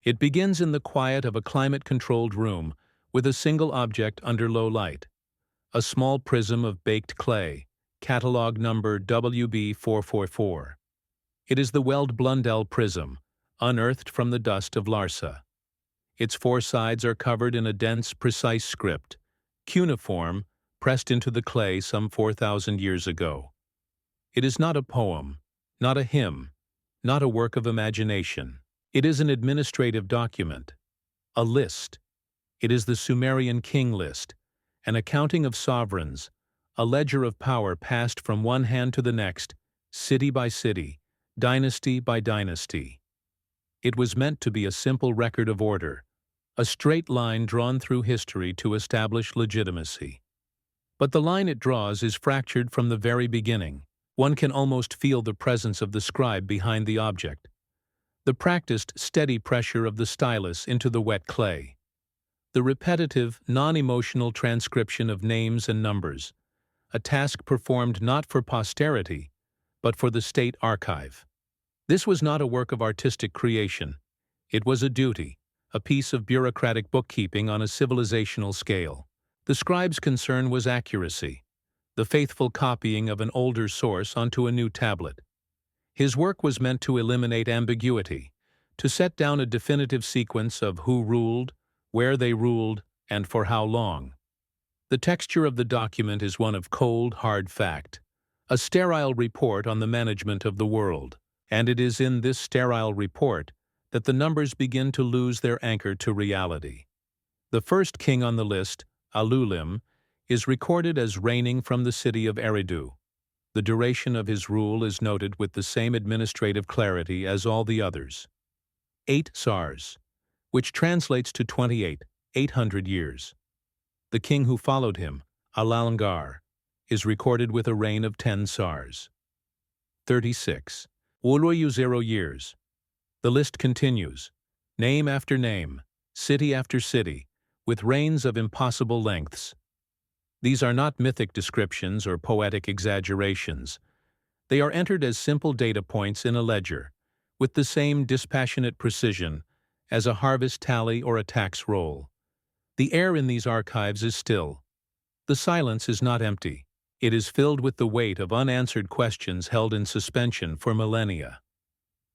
It begins in the quiet of a climate-controlled room with a single object under low light, a small prism of baked clay, catalog number WB444. It is the Weld-Blundell prism, unearthed from the dust of Larsa. Its four sides are covered in a dense, precise script, cuneiform, pressed into the clay some 4,000 years ago. It is not a poem, not a hymn, not a work of imagination. It is an administrative document, a list. It is the Sumerian king list, an accounting of sovereigns, a ledger of power passed from one hand to the next, city by city, dynasty by dynasty. It was meant to be a simple record of order, a straight line drawn through history to establish legitimacy. But the line it draws is fractured from the very beginning. One can almost feel the presence of the scribe behind the object, the practiced, steady pressure of the stylus into the wet clay, the repetitive, non-emotional transcription of names and numbers, a task performed not for posterity, but for the state archive. This was not a work of artistic creation. It was a duty, a piece of bureaucratic bookkeeping on a civilizational scale. The scribe's concern was accuracy, the faithful copying of an older source onto a new tablet. His work was meant to eliminate ambiguity, to set down a definitive sequence of who ruled, where they ruled, and for how long. The texture of the document is one of cold, hard fact, a sterile report on the management of the world. And it is in this sterile report that the numbers begin to lose their anchor to reality. The first king on the list, Alulim, is recorded as reigning from the city of Eridu. The duration of his rule is noted with the same administrative clarity as all the others. 8 sars, which translates to 800 years. The king who followed him, Alalngar, is recorded with a reign of 10 sars. 36. Uluyu 0 years. The list continues, name after name, city after city, with reigns of impossible lengths. These are not mythic descriptions or poetic exaggerations. They are entered as simple data points in a ledger, with the same dispassionate precision as a harvest tally or a tax roll. The air in these archives is still. The silence is not empty. It is filled with the weight of unanswered questions held in suspension for millennia.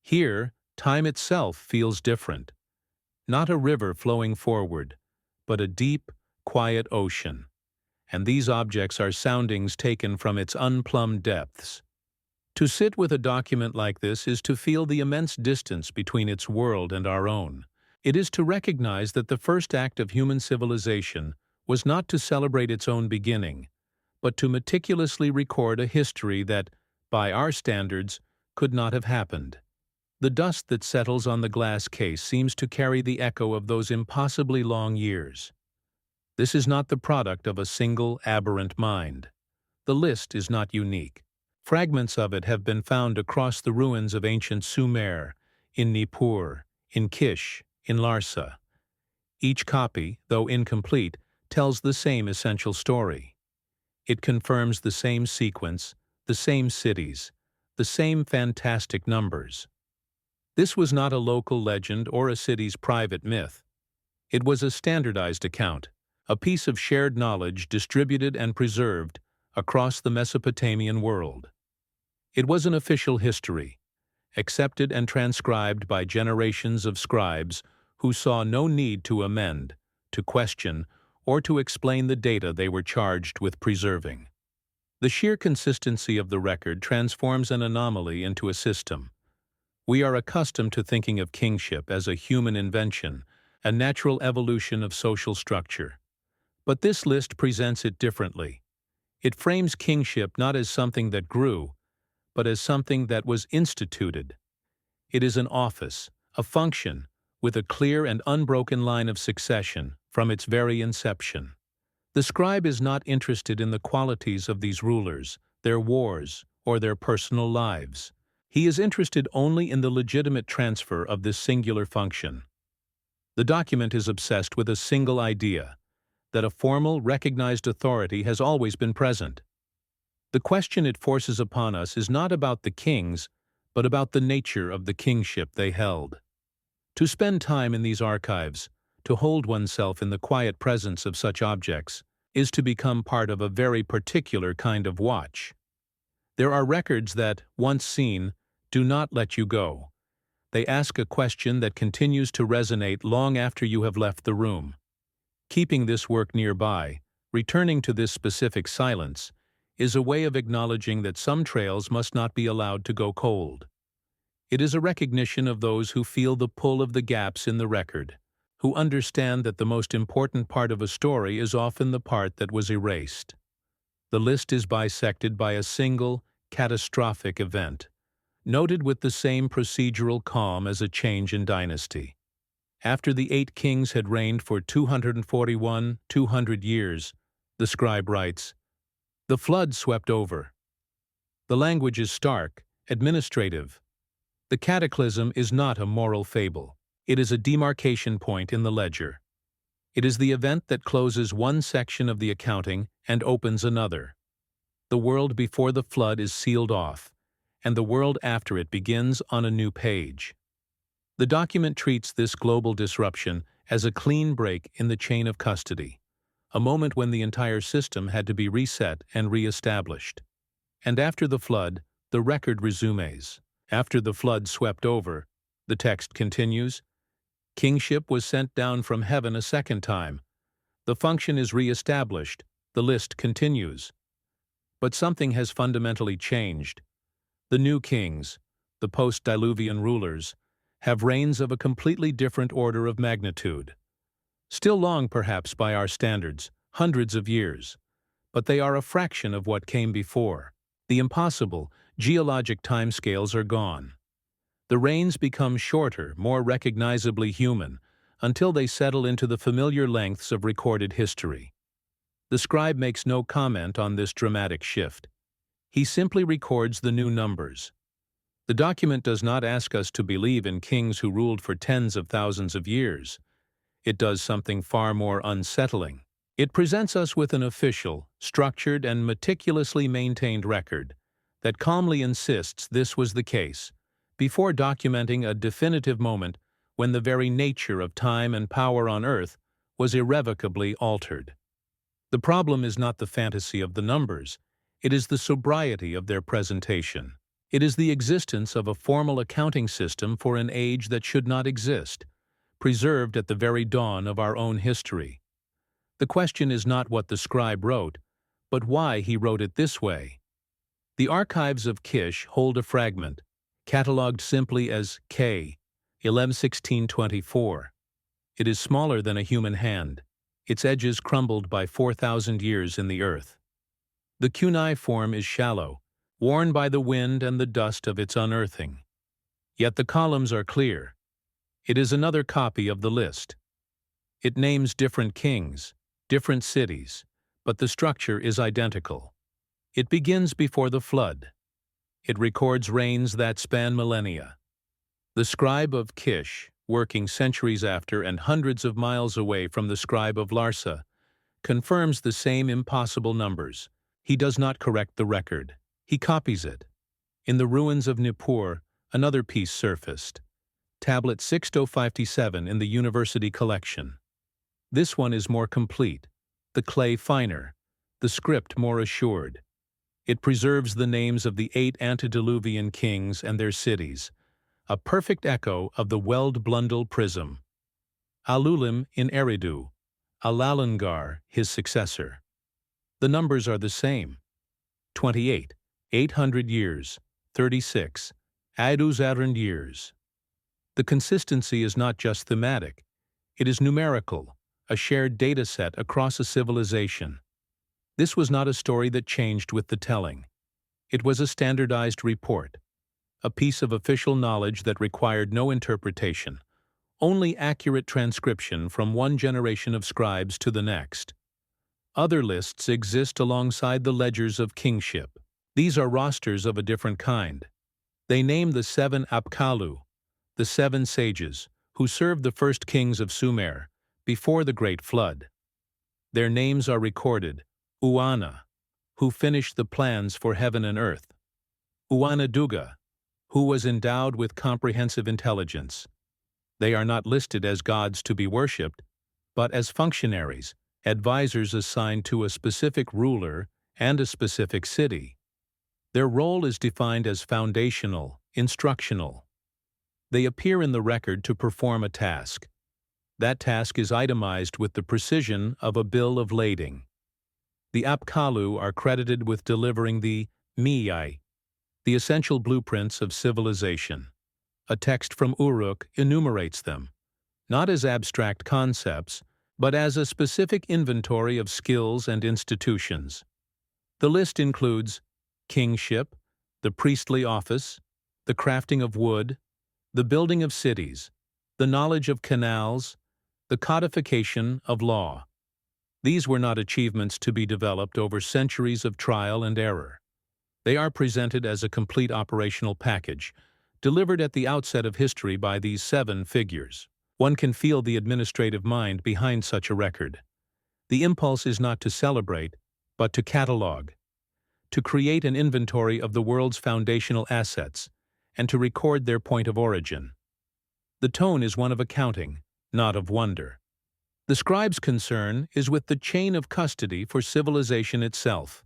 Here, time itself feels different. Not a river flowing forward, but a deep, quiet ocean. And these objects are soundings taken from its unplumbed depths. To sit with a document like this is to feel the immense distance between its world and our own. It is to recognize that the first act of human civilization was not to celebrate its own beginning, but to meticulously record a history that, by our standards, could not have happened. The dust that settles on the glass case seems to carry the echo of those impossibly long years. This is not the product of a single, aberrant mind. The list is not unique. Fragments of it have been found across the ruins of ancient Sumer, in Nippur, in Kish, in Larsa. Each copy, though incomplete, tells the same essential story. It confirms the same sequence, the same cities, the same fantastic numbers. This was not a local legend or a city's private myth. It was a standardized account, a piece of shared knowledge distributed and preserved across the Mesopotamian world. It was an official history, accepted and transcribed by generations of scribes who saw no need to amend, to question, or to explain the data they were charged with preserving. The sheer consistency of the record transforms an anomaly into a system. We are accustomed to thinking of kingship as a human invention, a natural evolution of social structure. But this list presents it differently. It frames kingship not as something that grew, but as something that was instituted. It is an office, a function, with a clear and unbroken line of succession from its very inception. The scribe is not interested in the qualities of these rulers, their wars, or their personal lives. He is interested only in the legitimate transfer of this singular function. The document is obsessed with a single idea, that a formal, recognized authority has always been present. The question it forces upon us is not about the kings, but about the nature of the kingship they held. To spend time in these archives, to hold oneself in the quiet presence of such objects, is to become part of a very particular kind of watch. There are records that, once seen, do not let you go. They ask a question that continues to resonate long after you have left the room. Keeping this work nearby, returning to this specific silence, is a way of acknowledging that some trails must not be allowed to go cold. It is a recognition of those who feel the pull of the gaps in the record, who understand that the most important part of a story is often the part that was erased. The list is bisected by a single, catastrophic event, noted with the same procedural calm as a change in dynasty. After the 8 kings had reigned for 200 years, the scribe writes, "The flood swept over." The language is stark, administrative. The cataclysm is not a moral fable. It is a demarcation point in the ledger. It is the event that closes one section of the accounting and opens another. The world before the flood is sealed off, and the world after it begins on a new page. The document treats this global disruption as a clean break in the chain of custody, a moment when the entire system had to be reset and re-established. And after the flood, the record resumes. After the flood swept over, the text continues, kingship was sent down from heaven a second time. The function is re-established. The list continues. But something has fundamentally changed. The new kings, the post-Diluvian rulers, have reigns of a completely different order of magnitude. Still long, perhaps, by our standards, hundreds of years, but they are a fraction of what came before. The impossible, geologic timescales are gone. The reigns become shorter, more recognizably human, until they settle into the familiar lengths of recorded history. The scribe makes no comment on this dramatic shift. He simply records the new numbers. The document does not ask us to believe in kings who ruled for tens of thousands of years. It does something far more unsettling. It presents us with an official, structured, and meticulously maintained record that calmly insists this was the case, before documenting a definitive moment when the very nature of time and power on Earth was irrevocably altered. The problem is not the fantasy of the numbers, it is the sobriety of their presentation. It is the existence of a formal accounting system for an age that should not exist, preserved at the very dawn of our own history. The question is not what the scribe wrote, but why he wrote it this way. The archives of Kish hold a fragment, catalogued simply as K, 11/16/24. It is smaller than a human hand, its edges crumbled by 4,000 years in the earth. The cuneiform is shallow, worn by the wind and the dust of its unearthing. Yet the columns are clear. It is another copy of the list. It names different kings, different cities, but the structure is identical. It begins before the flood. It records reigns that span millennia. The scribe of Kish, working centuries after and hundreds of miles away from the scribe of Larsa, confirms the same impossible numbers. He does not correct the record. He copies it. In the ruins of Nippur, another piece surfaced. Tablet 6057 in the university collection. This one is more complete, the clay finer, the script more assured. It preserves the names of the 8 antediluvian kings and their cities, a perfect echo of the Weld-Blundell prism. Alulim in Eridu, Alalangar his successor. The numbers are the same. 28, 800 years, 36, Aduzarand years. The consistency is not just thematic, it is numerical, a shared data set across a civilization. This was not a story that changed with the telling. It was a standardized report, a piece of official knowledge that required no interpretation, only accurate transcription from one generation of scribes to the next. Other lists exist alongside the ledgers of kingship. These are rosters of a different kind. They name the 7 Apkallu, the 7 sages, who served the first kings of Sumer before the Great Flood. Their names are recorded: Uana, who finished the plans for heaven and earth; Uana Duga, who was endowed with comprehensive intelligence; They are not listed as gods to be worshipped, but as functionaries, advisors assigned to a specific ruler and a specific city. Their role is defined as foundational, instructional. They appear in the record to perform a task. That task is itemized with the precision of a bill of lading. The Apkallu are credited with delivering the Miyai, the essential blueprints of civilization. A text from Uruk enumerates them, not as abstract concepts, but as a specific inventory of skills and institutions. The list includes kingship, the priestly office, the crafting of wood, the building of cities, the knowledge of canals, the codification of law. These were not achievements to be developed over centuries of trial and error. They are presented as a complete operational package, delivered at the outset of history by these 7 figures. One can feel the administrative mind behind such a record. The impulse is not to celebrate, but to catalog, to create an inventory of the world's foundational assets, and to record their point of origin. The tone is one of accounting, not of wonder. The scribe's concern is with the chain of custody for civilization itself.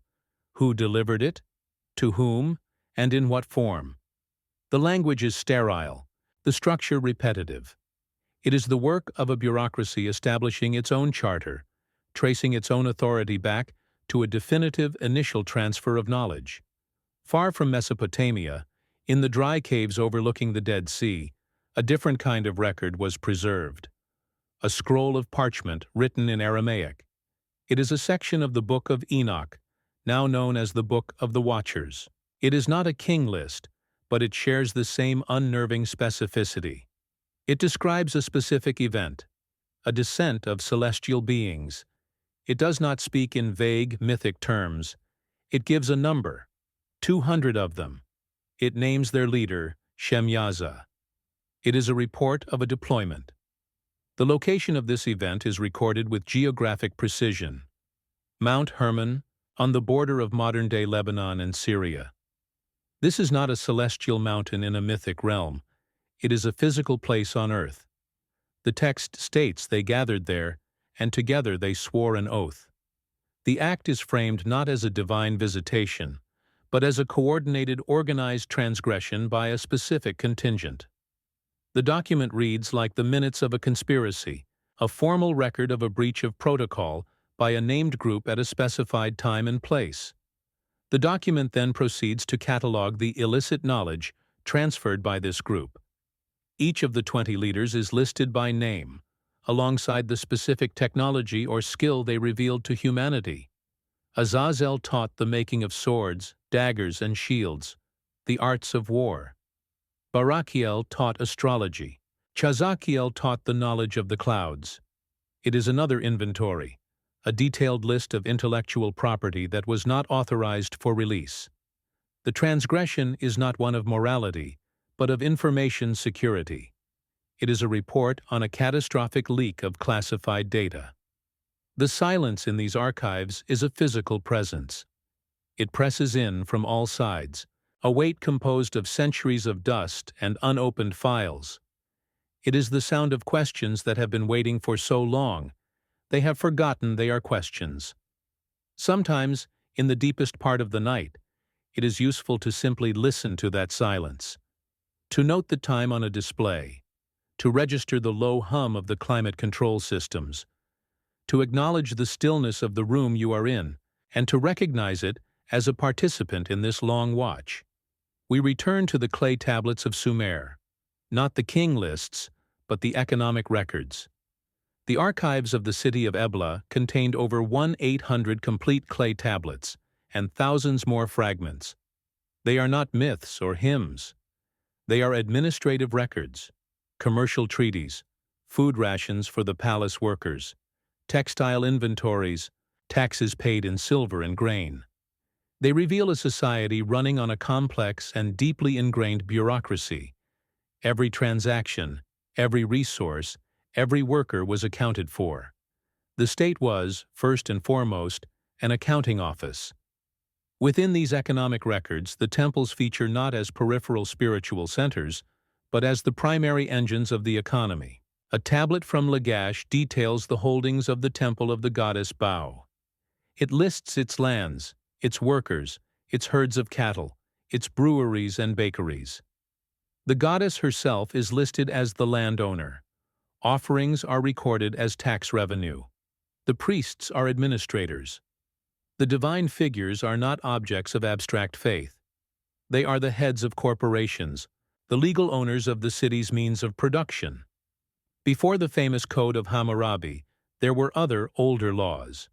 Who delivered it? To whom? And in what form? The language is sterile, the structure repetitive. It is the work of a bureaucracy establishing its own charter, tracing its own authority back to a definitive initial transfer of knowledge. Far from Mesopotamia, in the dry caves overlooking the Dead Sea, a different kind of record was preserved. A scroll of parchment written in Aramaic. It is a section of the Book of Enoch, now known as the Book of the Watchers. It is not a king list, but it shares the same unnerving specificity. It describes a specific event, a descent of celestial beings. It does not speak in vague, mythic terms. It gives a number, 200 of them. It names their leader, Shemyaza. It is a report of a deployment. The location of this event is recorded with geographic precision. Mount Hermon, on the border of modern-day Lebanon and Syria. This is not a celestial mountain in a mythic realm. It is a physical place on earth. The text states they gathered there, and together they swore an oath. The act is framed not as a divine visitation, but as a coordinated, organized transgression by a specific contingent. The document reads like the minutes of a conspiracy, a formal record of a breach of protocol by a named group at a specified time and place. The document then proceeds to catalog the illicit knowledge transferred by this group. Each of the 20 leaders is listed by name, alongside the specific technology or skill they revealed to humanity. Azazel taught the making of swords, daggers, and shields, the arts of war. Barakiel taught astrology. Chazakiel taught the knowledge of the clouds. It is another inventory, a detailed list of intellectual property that was not authorized for release. The transgression is not one of morality, but of information security. It is a report on a catastrophic leak of classified data. The silence in these archives is a physical presence. It presses in from all sides, a weight composed of centuries of dust and unopened files. It is the sound of questions that have been waiting for so long, they have forgotten they are questions. Sometimes, in the deepest part of the night, it is useful to simply listen to that silence, to note the time on a display, to register the low hum of the climate control systems, to acknowledge the stillness of the room you are in, and to recognize it as a participant in this long watch. We return to the clay tablets of Sumer, not the king lists, but the economic records. The archives of the city of Ebla contained over 1,800 complete clay tablets and thousands more fragments. They are not myths or hymns. They are administrative records, commercial treaties, food rations for the palace workers, textile inventories, taxes paid in silver and grain. They reveal a society running on a complex and deeply ingrained bureaucracy. Every transaction, every resource, every worker was accounted for. The state was, first and foremost, an accounting office. Within these economic records, the temples feature not as peripheral spiritual centers, but as the primary engines of the economy. A tablet from Lagash details the holdings of the temple of the goddess Bao. It lists its lands, its workers, its herds of cattle, its breweries and bakeries. The goddess herself is listed as the landowner. Offerings are recorded as tax revenue. The priests are administrators. The divine figures are not objects of abstract faith. They are the heads of corporations, the legal owners of the city's means of production. Before the famous Code of Hammurabi, there were other, older laws.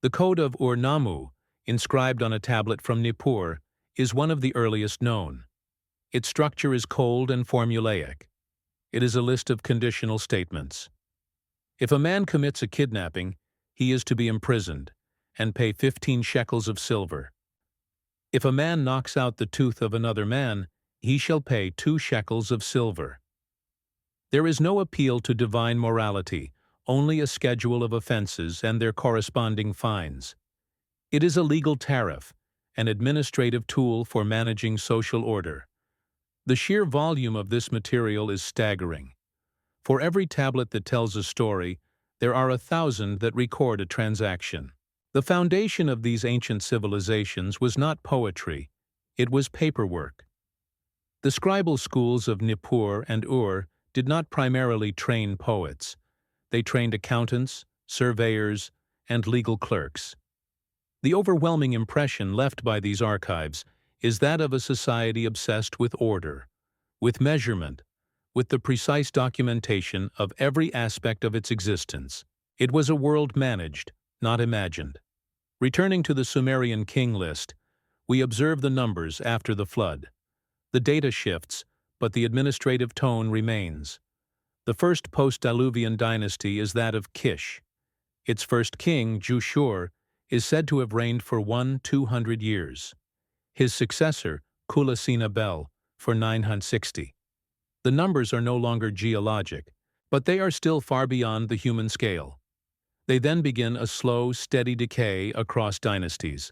The Code of Ur-Nammu, inscribed on a tablet from Nippur, is one of the earliest known. Its structure is cold and formulaic. It is a list of conditional statements. If a man commits a kidnapping, he is to be imprisoned and pay 15 shekels of silver. If a man knocks out the tooth of another man, he shall pay 2 shekels of silver. There is no appeal to divine morality, only a schedule of offenses and their corresponding fines. It is a legal tariff, an administrative tool for managing social order. The sheer volume of this material is staggering. For every tablet that tells a story, there are 1,000 that record a transaction. The foundation of these ancient civilizations was not poetry, it was paperwork. The scribal schools of Nippur and Ur did not primarily train poets. They trained accountants, surveyors, and legal clerks. The overwhelming impression left by these archives is that of a society obsessed with order, with measurement, with the precise documentation of every aspect of its existence. It was a world managed, not imagined. Returning to the Sumerian king list, we observe the numbers after the flood. The data shifts, but the administrative tone remains. The first post-Diluvian dynasty is that of Kish. Its first king, Jushur, is said to have reigned for 200 years. His successor, Kulasina-Bel, for 960. The numbers are no longer geologic, but they are still far beyond the human scale. They then begin a slow, steady decay across dynasties.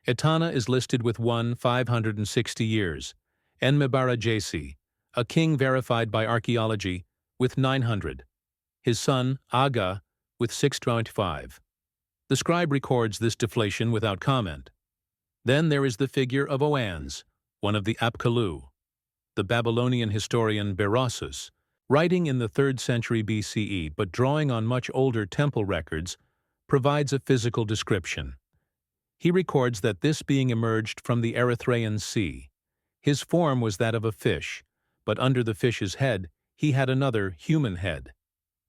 Etana is listed with 560 years, Enmebarajesi, a king verified by archaeology, with 900. His son, Aga, with 625. The scribe records this deflation without comment. Then there is the figure of Oannes, one of the Apkallu. The Babylonian historian Berossus, writing in the 3rd century BCE but drawing on much older temple records, provides a physical description. He records that this being emerged from the Erythraean Sea. His form was that of a fish, but under the fish's head he had another human head.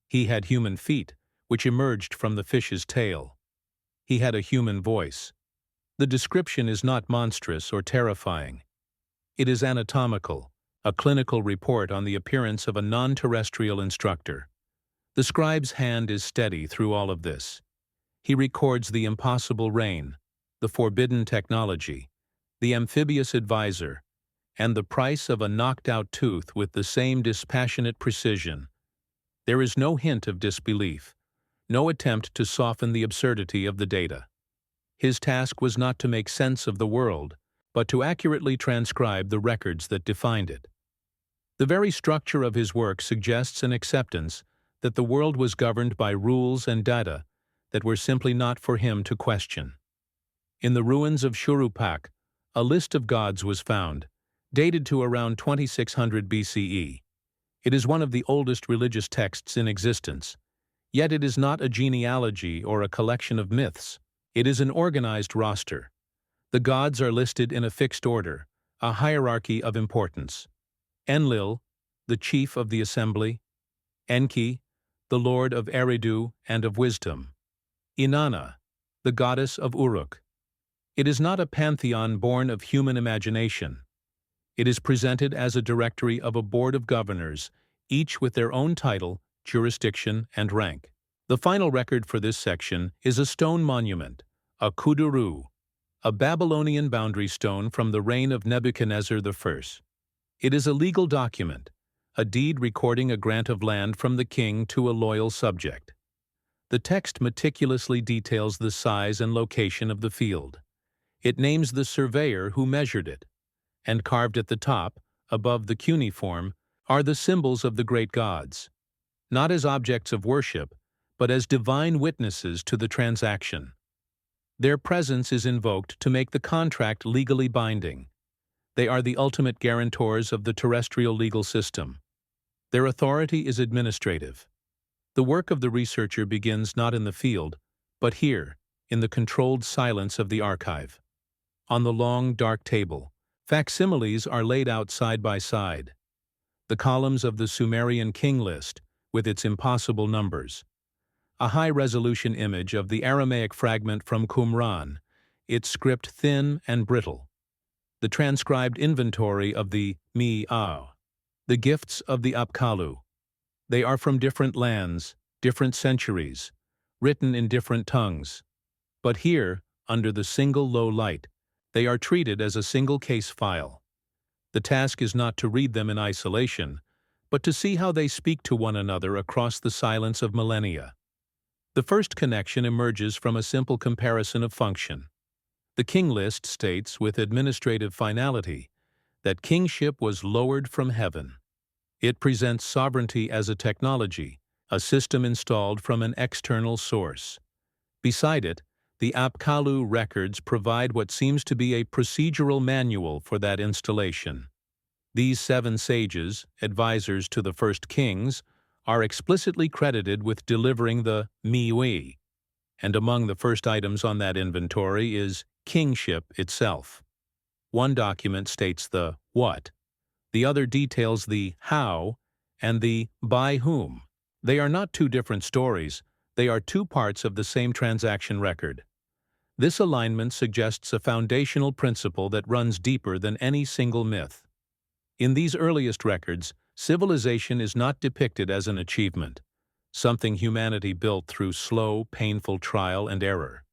He had human feet, which emerged from the fish's tail. He had a human voice. The description is not monstrous or terrifying. It is anatomical, a clinical report on the appearance of a non-terrestrial instructor. The scribe's hand is steady through all of this. He records the impossible rain, the forbidden technology, the amphibious advisor, and the price of a knocked-out tooth with the same dispassionate precision. There is no hint of disbelief, no attempt to soften the absurdity of the data. His task was not to make sense of the world, but to accurately transcribe the records that defined it. The very structure of his work suggests an acceptance that the world was governed by rules and data that were simply not for him to question. In the ruins of Shuruppak, a list of gods was found, dated to around 2600 BCE. It is one of the oldest religious texts in existence, yet it is not a genealogy or a collection of myths. It is an organized roster. The gods are listed in a fixed order, a hierarchy of importance. Enlil, the chief of the assembly. Enki, the lord of Eridu and of wisdom. Inanna, the goddess of Uruk. It is not a pantheon born of human imagination. It is presented as a directory of a board of governors, each with their own title, jurisdiction, and rank. The final record for this section is a stone monument, a kuduru, a Babylonian boundary stone from the reign of Nebuchadnezzar I. It is a legal document, a deed recording a grant of land from the king to a loyal subject. The text meticulously details the size and location of the field. It names the surveyor who measured it, and carved at the top, above the cuneiform, are the symbols of the great gods, not as objects of worship, but as divine witnesses to the transaction. Their presence is invoked to make the contract legally binding. They are the ultimate guarantors of the terrestrial legal system. Their authority is administrative. The work of the researcher begins not in the field, but here, in the controlled silence of the archive. On the long, dark table, facsimiles are laid out side by side. The columns of the Sumerian king list, with its impossible numbers. A high-resolution image of the Aramaic fragment from Qumran, its script thin and brittle. The transcribed inventory of the Mi'au, the gifts of the Apkallu. They are from different lands, different centuries, written in different tongues. But here, under the single low light, they are treated as a single case file. The task is not to read them in isolation, but to see how they speak to one another across the silence of millennia. The first connection emerges from a simple comparison of function. The king list states with administrative finality that kingship was lowered from heaven. It presents sovereignty as a technology, a system installed from an external source. Beside it, the Apkallu records provide what seems to be a procedural manual for that installation. These 7 sages, advisors to the first kings, are explicitly credited with delivering the Mi'ui, and among the first items on that inventory is kingship itself. One document states the what, the other details the how, and the by whom. They are not 2 different stories, they are 2 parts of the same transaction record. This alignment suggests a foundational principle that runs deeper than any single myth. In these earliest records, civilization is not depicted as an achievement, something humanity built through slow, painful trial and error.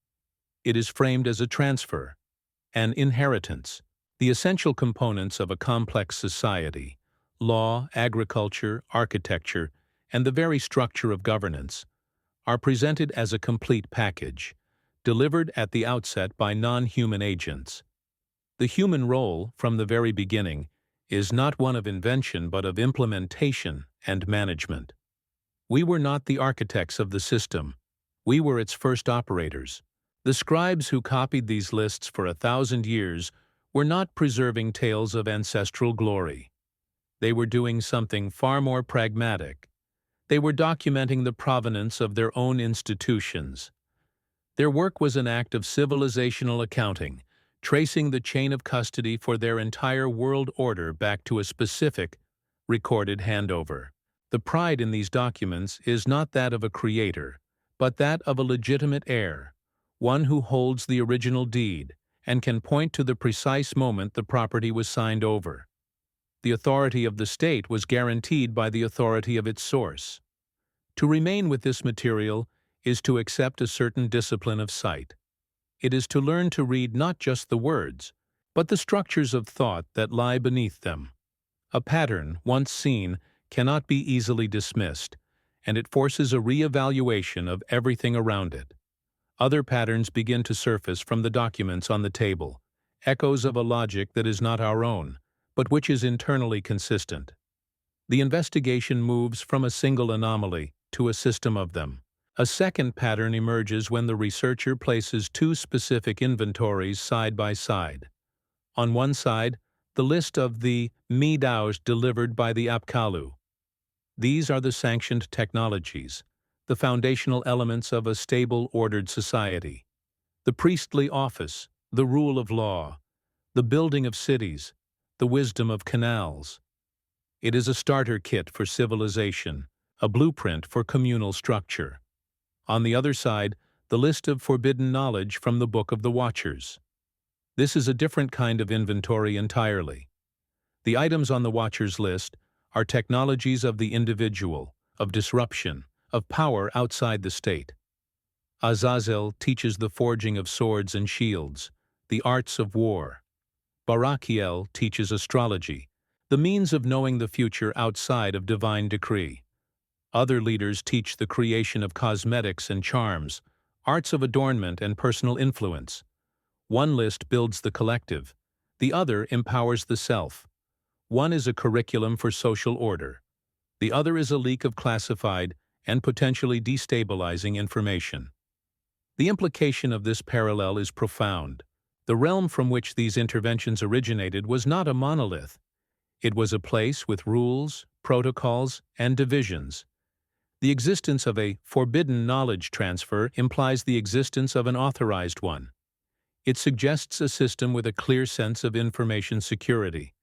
It is framed as a transfer, an inheritance, the essential components of a complex society, law, agriculture, architecture, and the very structure of governance, are presented as a complete package, delivered at the outset by non-human agents. The human role, from the very beginning, is not one of invention but of implementation and management. We were not the architects of the system. We were its first operators. The scribes who copied these lists for 1,000 years were not preserving tales of ancestral glory. They were doing something far more pragmatic. They were documenting the provenance of their own institutions. Their work was an act of civilizational accounting, tracing the chain of custody for their entire world order back to a specific, recorded handover. The pride in these documents is not that of a creator, but that of a legitimate heir, one who holds the original deed and can point to the precise moment the property was signed over. The authority of the state was guaranteed by the authority of its source. To remain with this material is to accept a certain discipline of sight. It is to learn to read not just the words, but the structures of thought that lie beneath them. A pattern, once seen, cannot be easily dismissed, and it forces a re-evaluation of everything around it. Other patterns begin to surface from the documents on the table, echoes of a logic that is not our own, but which is internally consistent. The investigation moves from a single anomaly to a system of them. A second pattern emerges when the researcher places 2 specific inventories side by side. On one side, the list of the Mi'daus delivered by the Apkallu. These are the sanctioned technologies, the foundational elements of a stable, ordered society. The priestly office, the rule of law, the building of cities, the wisdom of canals. It is a starter kit for civilization, a blueprint for communal structure. On the other side, the list of forbidden knowledge from the Book of the Watchers. This is a different kind of inventory entirely. The items on the Watchers list are technologies of the individual, of disruption, of power outside the state. Azazel teaches the forging of swords and shields, the arts of war. Barakiel teaches astrology, the means of knowing the future outside of divine decree. Other leaders teach the creation of cosmetics and charms, arts of adornment and personal influence. One list builds the collective, the other empowers the self. One is a curriculum for social order. The other is a leak of classified and potentially destabilizing information. The implication of this parallel is profound. The realm from which these interventions originated was not a monolith. It was a place with rules, protocols, and divisions. The existence of a forbidden knowledge transfer implies the existence of an authorized one. It suggests a system with a clear sense of information security,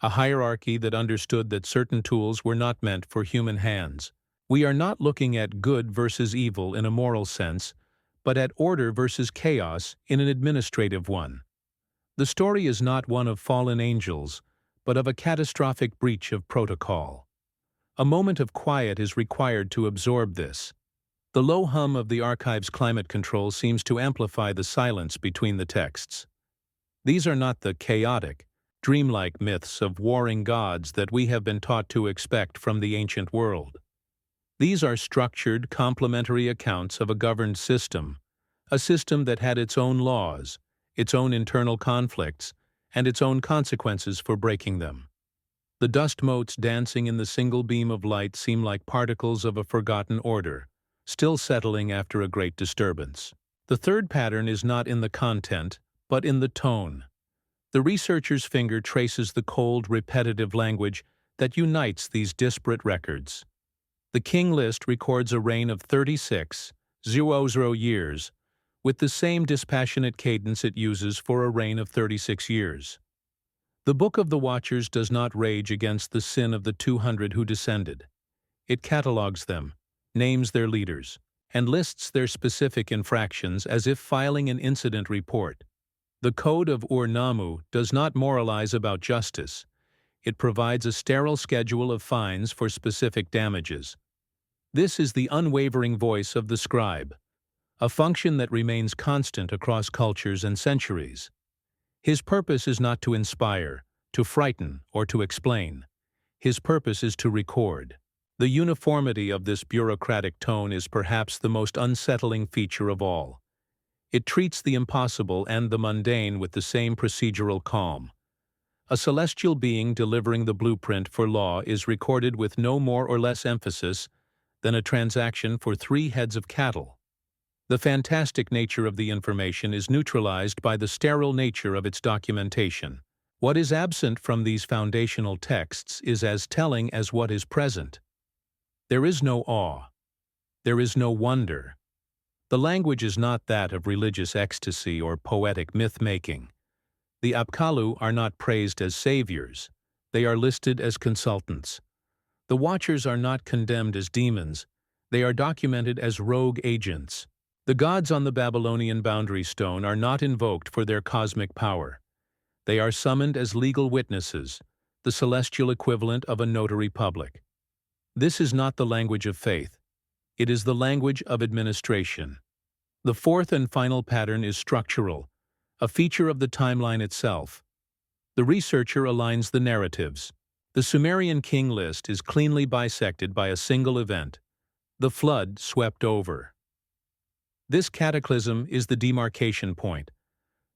a hierarchy that understood that certain tools were not meant for human hands. We are not looking at good versus evil in a moral sense, but at order versus chaos in an administrative one. The story is not one of fallen angels, but of a catastrophic breach of protocol. A moment of quiet is required to absorb this. The low hum of the archive's climate control seems to amplify the silence between the texts. These are not the chaotic, dreamlike myths of warring gods that we have been taught to expect from the ancient world. These are structured, complementary accounts of a governed system, a system that had its own laws, its own internal conflicts, and its own consequences for breaking them. The dust motes dancing in the single beam of light seem like particles of a forgotten order, still settling after a great disturbance. The third pattern is not in the content, but in the tone. The researcher's finger traces the cold, repetitive language that unites these disparate records. The King list records a reign of 36,00 years, with the same dispassionate cadence it uses for a reign of 36 years. The Book of the Watchers does not rage against the sin of the 200 who descended. It catalogues them, names their leaders, and lists their specific infractions as if filing an incident report. The Code of Ur-Nammu does not moralize about justice. It provides a sterile schedule of fines for specific damages. This is the unwavering voice of the scribe, a function that remains constant across cultures and centuries. His purpose is not to inspire, to frighten, or to explain. His purpose is to record. The uniformity of this bureaucratic tone is perhaps the most unsettling feature of all. It treats the impossible and the mundane with the same procedural calm. A celestial being delivering the blueprint for law is recorded with no more or less emphasis than a transaction for 3 heads of cattle. The fantastic nature of the information is neutralized by the sterile nature of its documentation. What is absent from these foundational texts is as telling as what is present. There is no awe. There is no wonder. The language is not that of religious ecstasy or poetic myth-making. The Apkallu are not praised as saviors. They are listed as consultants. The Watchers are not condemned as demons. They are documented as rogue agents. The gods on the Babylonian boundary stone are not invoked for their cosmic power. They are summoned as legal witnesses, the celestial equivalent of a notary public. This is not the language of faith. It is the language of administration. The fourth and final pattern is structural, a feature of the timeline itself. The researcher aligns the narratives. The Sumerian king list is cleanly bisected by a single event. The flood swept over. This cataclysm is the demarcation point,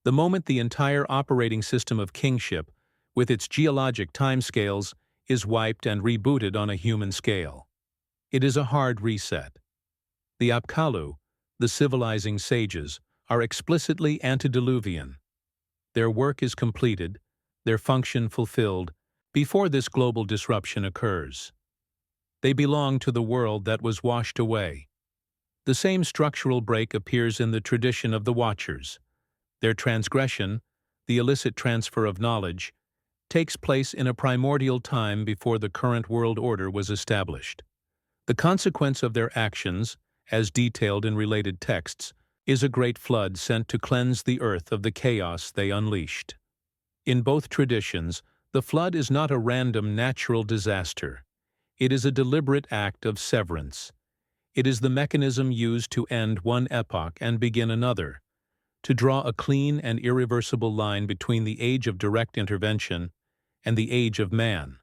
the moment the entire operating system of kingship, with its geologic timescales, is wiped and rebooted on a human scale. It is a hard reset. The Apkallu, the civilizing sages, are explicitly antediluvian. Their work is completed, their function fulfilled, before this global disruption occurs. They belong to the world that was washed away. The same structural break appears in the tradition of the Watchers. Their transgression, the illicit transfer of knowledge, takes place in a primordial time before the current world order was established. The consequence of their actions, as detailed in related texts, is a great flood sent to cleanse the earth of the chaos they unleashed. In both traditions, the flood is not a random natural disaster. It is a deliberate act of severance. It is the mechanism used to end one epoch and begin another, to draw a clean and irreversible line between the age of direct intervention and the age of man.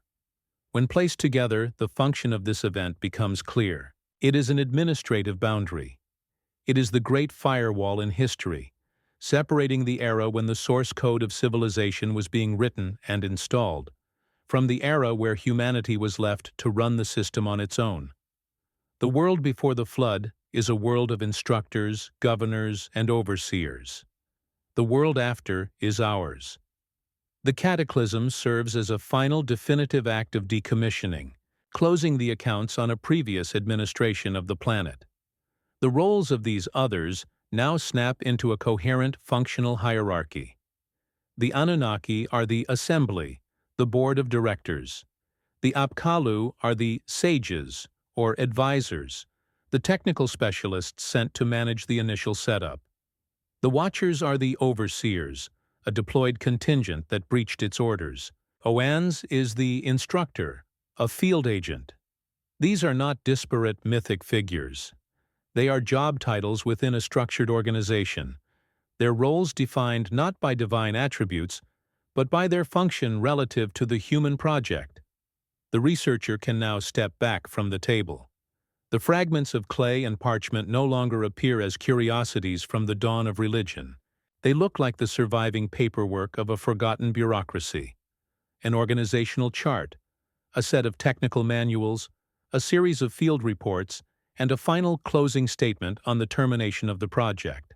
When placed together, the function of this event becomes clear. It is an administrative boundary. It is the great firewall in history, separating the era when the source code of civilization was being written and installed, from the era where humanity was left to run the system on its own. The world before the flood is a world of instructors, governors, and overseers. The world after is ours. The cataclysm serves as a final definitive act of decommissioning, closing the accounts on a previous administration of the planet. The roles of these others now snap into a coherent, functional hierarchy. The Anunnaki are the assembly, the board of directors. The Apkallu are the sages, or advisors, the technical specialists sent to manage the initial setup. The Watchers are the overseers, a deployed contingent that breached its orders. Oans is the instructor, a field agent. These are not disparate mythic figures. They are job titles within a structured organization, their roles defined not by divine attributes, but by their function relative to the human project. The researcher can now step back from the table. The fragments of clay and parchment no longer appear as curiosities from the dawn of religion. They look like the surviving paperwork of a forgotten bureaucracy. An organizational chart, a set of technical manuals, a series of field reports, and a final closing statement on the termination of the project.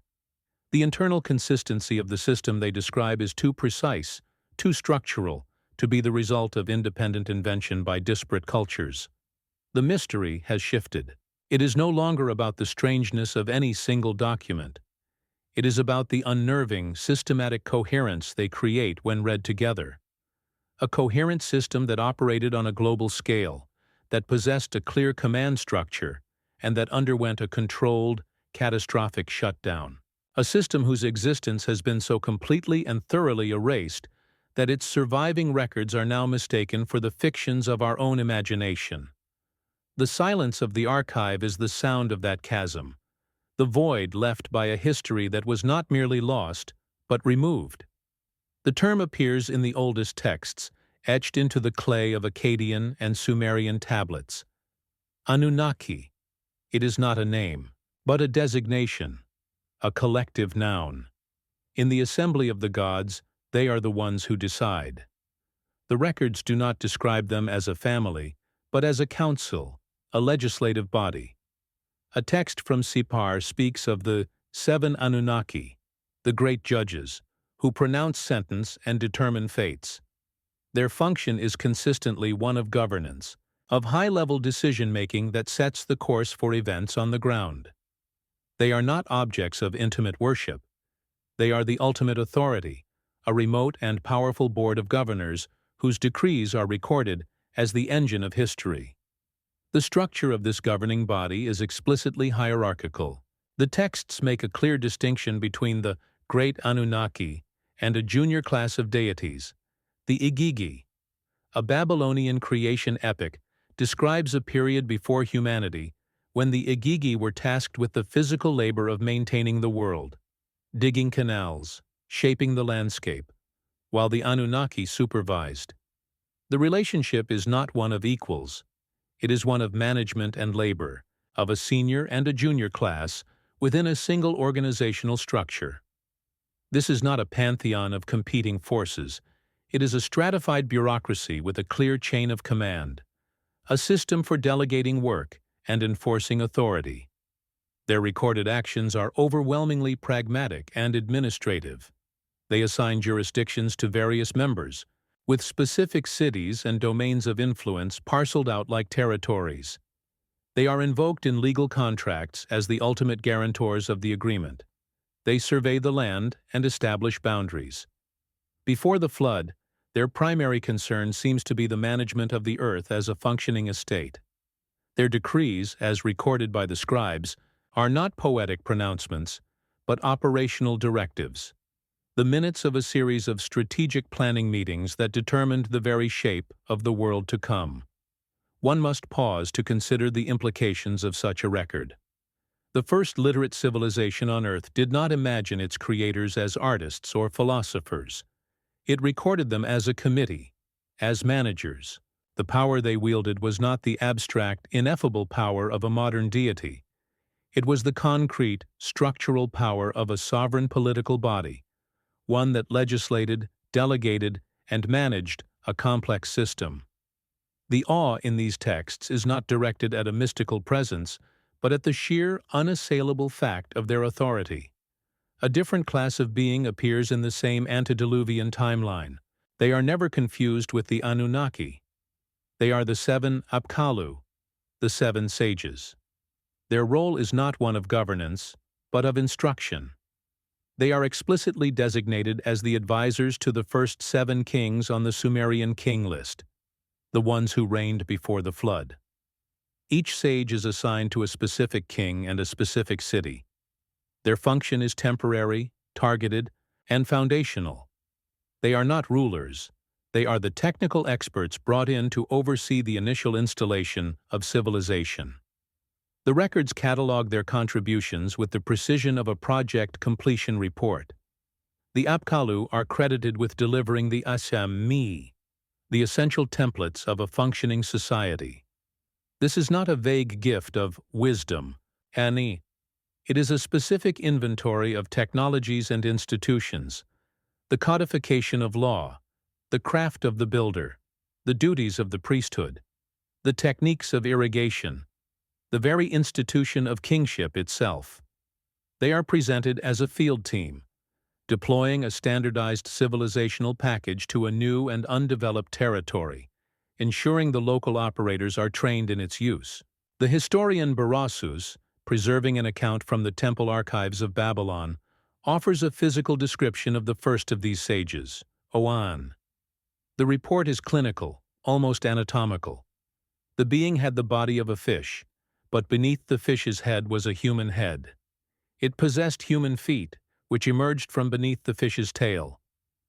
The internal consistency of the system they describe is too precise, too structural, to be the result of independent invention by disparate cultures. The mystery has shifted. It is no longer about the strangeness of any single document. It is about the unnerving, systematic coherence they create when read together. A coherent system that operated on a global scale, that possessed a clear command structure, and that underwent a controlled, catastrophic shutdown. A system whose existence has been so completely and thoroughly erased that its surviving records are now mistaken for the fictions of our own imagination. The silence of the archive is the sound of that chasm, the void left by a history that was not merely lost, but removed. The term appears in the oldest texts, etched into the clay of Akkadian and Sumerian tablets. Anunnaki. It is not a name, but a designation, a collective noun. In the assembly of the gods, they are the ones who decide. The records do not describe them as a family, but as a council, a legislative body. A text from Sipar speaks of the 7 Anunnaki, the great judges, who pronounce sentence and determine fates. Their function is consistently one of governance, of high-level decision-making that sets the course for events on the ground. They are not objects of intimate worship. They are the ultimate authority, a remote and powerful board of governors whose decrees are recorded as the engine of history. The structure of this governing body is explicitly hierarchical. The texts make a clear distinction between the great Anunnaki and a junior class of deities, the Igigi. A Babylonian creation epic describes a period before humanity when the Igigi were tasked with the physical labor of maintaining the world, digging canals, shaping the landscape, while the Anunnaki supervised. The relationship is not one of equals. It is one of management and labor, of a senior and a junior class within a single organizational structure. This is not a pantheon of competing forces. It is a stratified bureaucracy with a clear chain of command, a system for delegating work and enforcing authority. Their recorded actions are overwhelmingly pragmatic and administrative. They assign jurisdictions to various members, with specific cities and domains of influence parceled out like territories. They are invoked in legal contracts as the ultimate guarantors of the agreement. They survey the land and establish boundaries. Before the flood, their primary concern seems to be the management of the earth as a functioning estate. Their decrees, as recorded by the scribes, are not poetic pronouncements, but operational directives, the minutes of a series of strategic planning meetings that determined the very shape of the world to come. One must pause to consider the implications of such a record. The first literate civilization on Earth did not imagine its creators as artists or philosophers. It recorded them as a committee, as managers. The power they wielded was not the abstract, ineffable power of a modern deity. It was the concrete, structural power of a sovereign political body, one that legislated, delegated, and managed a complex system. The awe in these texts is not directed at a mystical presence, but at the sheer, unassailable fact of their authority. A different class of being appears in the same antediluvian timeline. They are never confused with the Anunnaki. They are the 7 Apkallu, the 7 sages. Their role is not one of governance, but of instruction. They are explicitly designated as the advisors to the first 7 kings on the Sumerian king list, the ones who reigned before the flood. Each sage is assigned to a specific king and a specific city. Their function is temporary, targeted, and foundational. They are not rulers. They are the technical experts brought in to oversee the initial installation of civilization. The records catalog their contributions with the precision of a project completion report. The Apkallu are credited with delivering the Asam-mi, the essential templates of a functioning society. This is not a vague gift of wisdom, ani. It is a specific inventory of technologies and institutions, the codification of law, the craft of the builder, the duties of the priesthood, the techniques of irrigation, the very institution of kingship itself. They are presented as a field team, deploying a standardized civilizational package to a new and undeveloped territory, ensuring the local operators are trained in its use. The historian Berossus, preserving an account from the temple archives of Babylon, offers a physical description of the first of these sages, Oan. The report is clinical, almost anatomical. The being had the body of a fish, but beneath the fish's head was a human head. It possessed human feet, which emerged from beneath the fish's tail,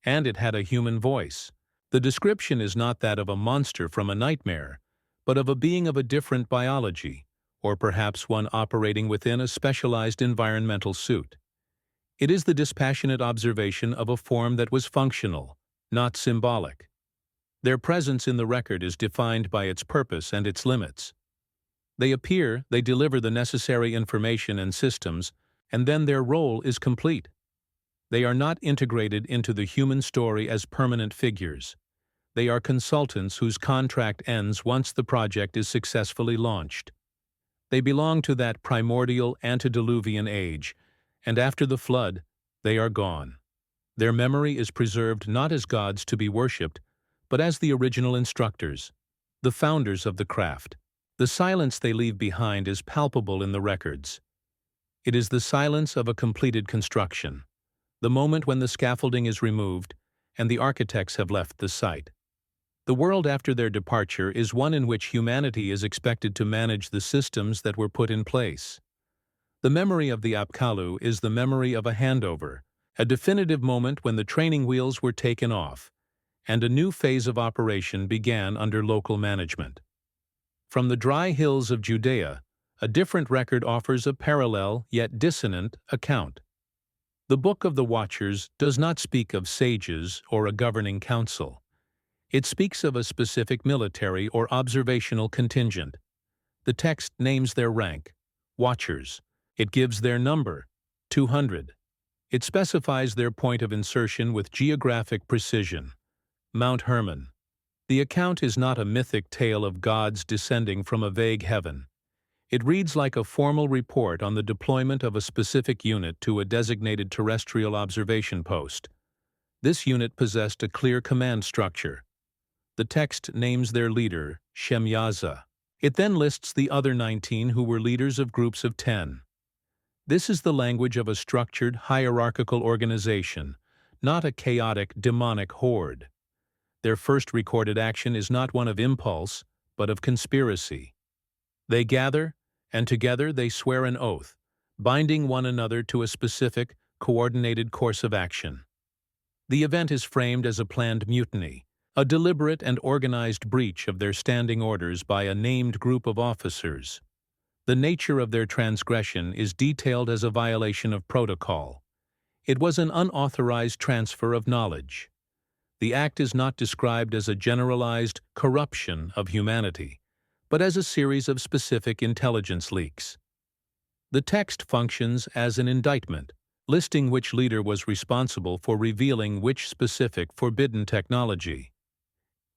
and it had a human voice. The description is not that of a monster from a nightmare, but of a being of a different biology, or perhaps one operating within a specialized environmental suit. It is the dispassionate observation of a form that was functional, not symbolic. Their presence in the record is defined by its purpose and its limits. They appear, they deliver the necessary information and systems, and then their role is complete. They are not integrated into the human story as permanent figures. They are consultants whose contract ends once the project is successfully launched. They belong to that primordial antediluvian age, and after the flood, they are gone. Their memory is preserved not as gods to be worshipped, but as the original instructors, the founders of the craft. The silence they leave behind is palpable in the records. It is the silence of a completed construction, the moment when the scaffolding is removed and the architects have left the site. The world after their departure is one in which humanity is expected to manage the systems that were put in place. The memory of the Apkallu is the memory of a handover, a definitive moment when the training wheels were taken off, and a new phase of operation began under local management. From the dry hills of Judea, a different record offers a parallel yet dissonant account. The Book of the Watchers does not speak of sages or a governing council. It speaks of a specific military or observational contingent. The text names their rank, Watchers. It gives their number, 200. It specifies their point of insertion with geographic precision, Mount Hermon. The account is not a mythic tale of gods descending from a vague heaven. It reads like a formal report on the deployment of a specific unit to a designated terrestrial observation post. This unit possessed a clear command structure. The text names their leader, Shemyaza. It then lists the other 19 who were leaders of groups of 10. This is the language of a structured, hierarchical organization, not a chaotic, demonic horde. Their first recorded action is not one of impulse, but of conspiracy. They gather, and together they swear an oath, binding one another to a specific, coordinated course of action. The event is framed as a planned mutiny, a deliberate and organized breach of their standing orders by a named group of officers. The nature of their transgression is detailed as a violation of protocol. It was an unauthorized transfer of knowledge. The act is not described as a generalized corruption of humanity, but as a series of specific intelligence leaks. The text functions as an indictment, listing which leader was responsible for revealing which specific forbidden technology.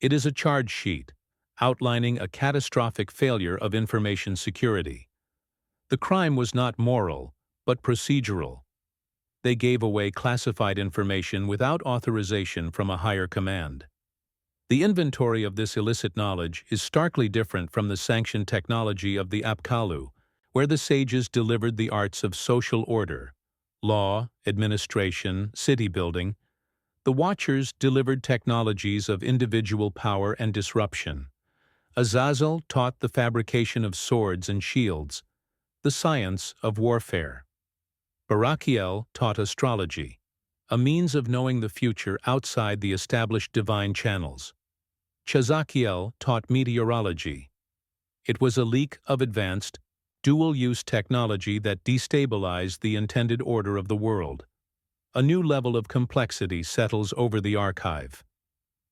It is a charge sheet, outlining a catastrophic failure of information security. The crime was not moral, but procedural. They gave away classified information without authorization from a higher command. The inventory of this illicit knowledge is starkly different from the sanctioned technology of the Apkallu, where the sages delivered the arts of social order, law, administration, city building. The Watchers delivered technologies of individual power and disruption. Azazel taught the fabrication of swords and shields, the science of warfare. Barakiel taught astrology, a means of knowing the future outside the established divine channels. Chazakiel taught meteorology. It was a leak of advanced, dual-use technology that destabilized the intended order of the world. A new level of complexity settles over the archive.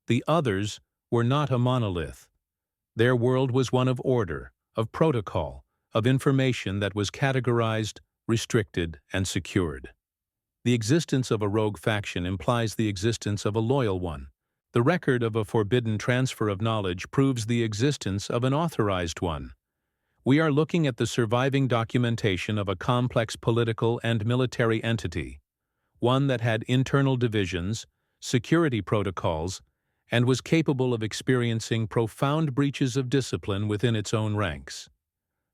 The others were not a monolith. Their world was one of order, of protocol, of information that was categorized, restricted, and secured. The existence of a rogue faction implies the existence of a loyal one. The record of a forbidden transfer of knowledge proves the existence of an authorized one. We are looking at the surviving documentation of a complex political and military entity, one that had internal divisions, security protocols, and was capable of experiencing profound breaches of discipline within its own ranks.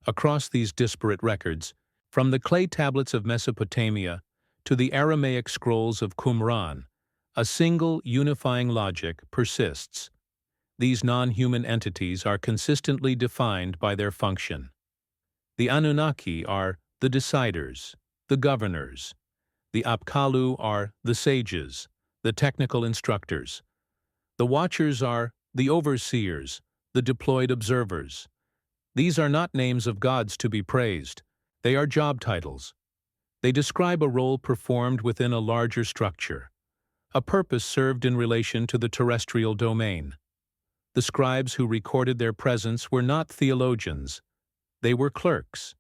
Across these disparate records, from the clay tablets of Mesopotamia to the Aramaic scrolls of Qumran, a single unifying logic persists. These non-human entities are consistently defined by their function. The Anunnaki are the deciders, the governors. The Apkallu are the sages, the technical instructors. The Watchers are the overseers, the deployed observers. These are not names of gods to be praised. They are job titles. They describe a role performed within a larger structure, a purpose served in relation to the terrestrial domain. The scribes who recorded their presence were not theologians. They were clerks.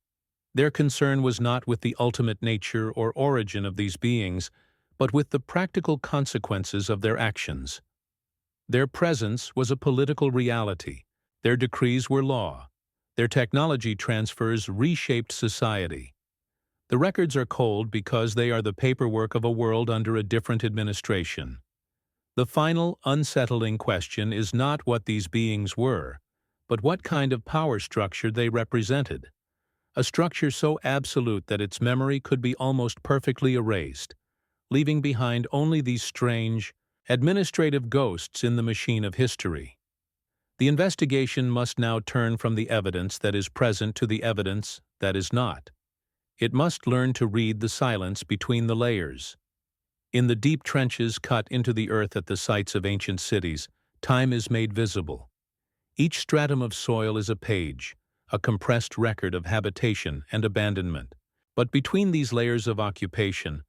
Their concern was not with the ultimate nature or origin of these beings, but with the practical consequences of their actions. Their presence was a political reality. Their decrees were law. Their technology transfers reshaped society. The records are cold because they are the paperwork of a world under a different administration. The final, unsettling question is not what these beings were, but what kind of power structure they represented. A structure so absolute that its memory could be almost perfectly erased, leaving behind only these strange, administrative ghosts in the machine of history. The investigation must now turn from the evidence that is present to the evidence that is not. It must learn to read the silence between the layers. In the deep trenches cut into the earth at the sites of ancient cities, time is made visible. Each stratum of soil is a page, a compressed record of habitation and abandonment. But between these layers of occupation,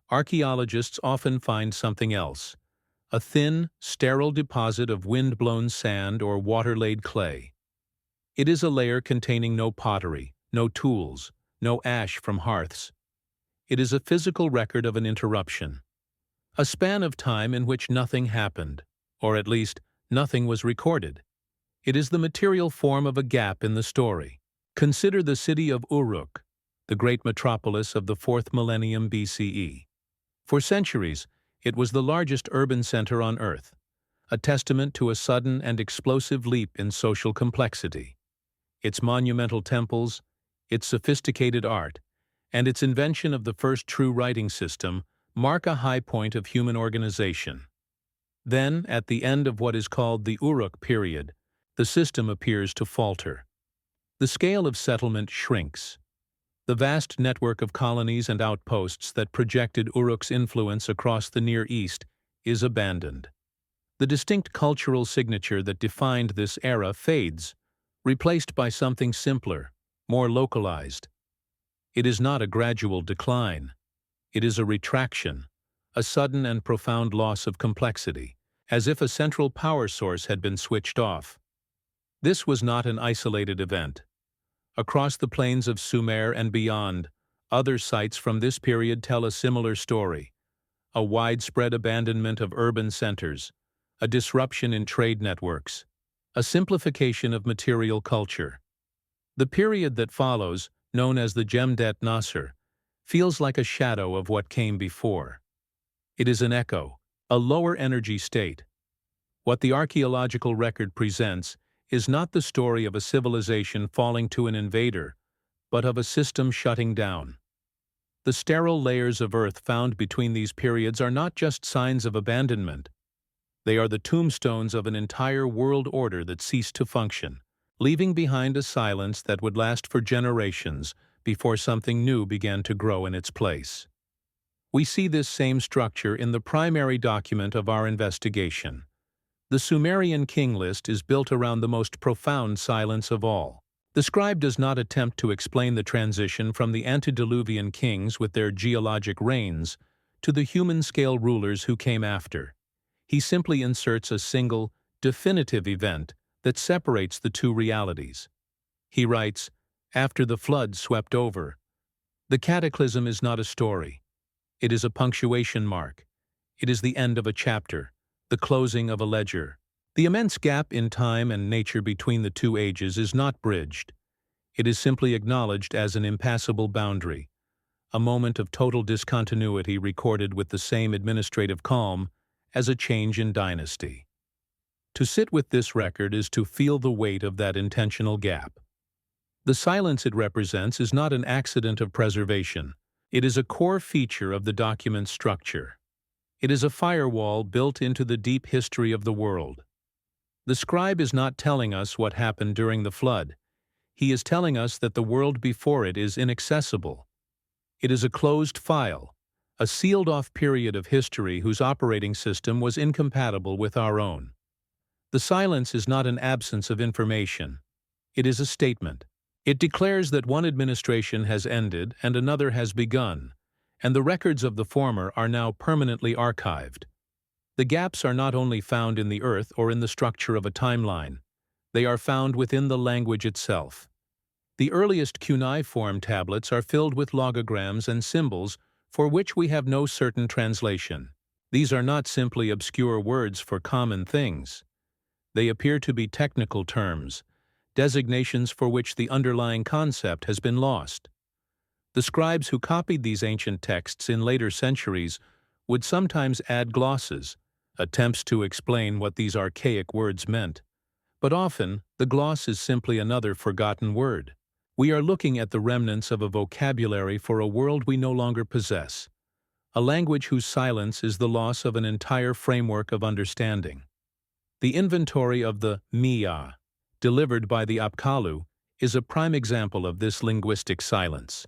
archaeologists often find something else, a thin, sterile deposit of wind-blown sand or water-laid clay. It is a layer containing no pottery, no tools, no ash from hearths. It is a physical record of an interruption, a span of time in which nothing happened, or at least, nothing was recorded. It is the material form of a gap in the story. Consider the city of Uruk, the great metropolis of the 4th millennium BCE. For centuries, it was the largest urban center on Earth, a testament to a sudden and explosive leap in social complexity. Its monumental temples, its sophisticated art, and its invention of the first true writing system mark a high point of human organization. Then, at the end of what is called the Uruk period, the system appears to falter. The scale of settlement shrinks. The vast network of colonies and outposts that projected Uruk's influence across the Near East is abandoned. The distinct cultural signature that defined this era fades, replaced by something simpler, more localized. It is not a gradual decline. It is a retraction, a sudden and profound loss of complexity, as if a central power source had been switched off. This was not an isolated event. Across the plains of Sumer and beyond, other sites from this period tell a similar story, a widespread abandonment of urban centers, a disruption in trade networks, a simplification of material culture. The period that follows, known as the Jemdet Nasr, feels like a shadow of what came before. It is an echo, a lower energy state. What the archaeological record presents is not the story of a civilization falling to an invader, but of a system shutting down. The sterile layers of earth found between these periods are not just signs of abandonment. They are the tombstones of an entire world order that ceased to function, leaving behind a silence that would last for generations before something new began to grow in its place. We see this same structure in the primary document of our investigation. The Sumerian king list is built around the most profound silence of all. The scribe does not attempt to explain the transition from the antediluvian kings with their geologic reigns to the human-scale rulers who came after. He simply inserts a single, definitive event that separates the two realities. He writes, "After the flood swept over." The cataclysm is not a story. It is a punctuation mark. It is the end of a chapter, the closing of a ledger. The immense gap in time and nature between the two ages is not bridged. It is simply acknowledged as an impassable boundary, a moment of total discontinuity recorded with the same administrative calm as a change in dynasty. To sit with this record is to feel the weight of that intentional gap. The silence it represents is not an accident of preservation. It is a core feature of the document's structure. It is a firewall built into the deep history of the world. The scribe is not telling us what happened during the flood. He is telling us that the world before it is inaccessible. It is a closed file, a sealed-off period of history whose operating system was incompatible with our own. The silence is not an absence of information. It is a statement. It declares that one administration has ended and another has begun, and the records of the former are now permanently archived. The gaps are not only found in the earth or in the structure of a timeline. They are found within the language itself. The earliest cuneiform tablets are filled with logograms and symbols for which we have no certain translation. These are not simply obscure words for common things. They appear to be technical terms, designations for which the underlying concept has been lost. The scribes who copied these ancient texts in later centuries would sometimes add glosses, attempts to explain what these archaic words meant. But often, the gloss is simply another forgotten word. We are looking at the remnants of a vocabulary for a world we no longer possess, a language whose silence is the loss of an entire framework of understanding. The inventory of the Mi'ya, delivered by the Apkallu, is a prime example of this linguistic silence.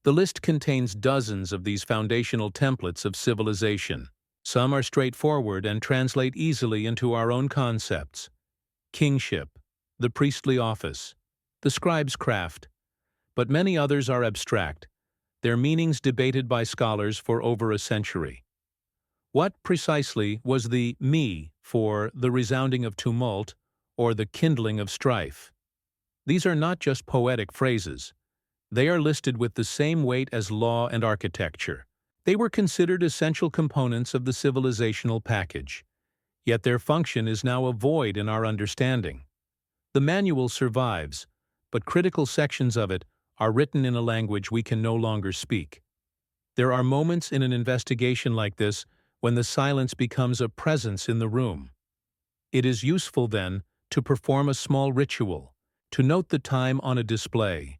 The list contains dozens of these foundational templates of civilization. Some are straightforward and translate easily into our own concepts. Kingship, the priestly office, the scribe's craft. But many others are abstract, their meanings debated by scholars for over a century. What precisely was the me for the resounding of tumult or the kindling of strife? These are not just poetic phrases. They are listed with the same weight as law and architecture. They were considered essential components of the civilizational package. Yet their function is now a void in our understanding. The manual survives, but critical sections of it are written in a language we can no longer speak. There are moments in an investigation like this when the silence becomes a presence in the room. It is useful, then, to perform a small ritual, to note the time on a display,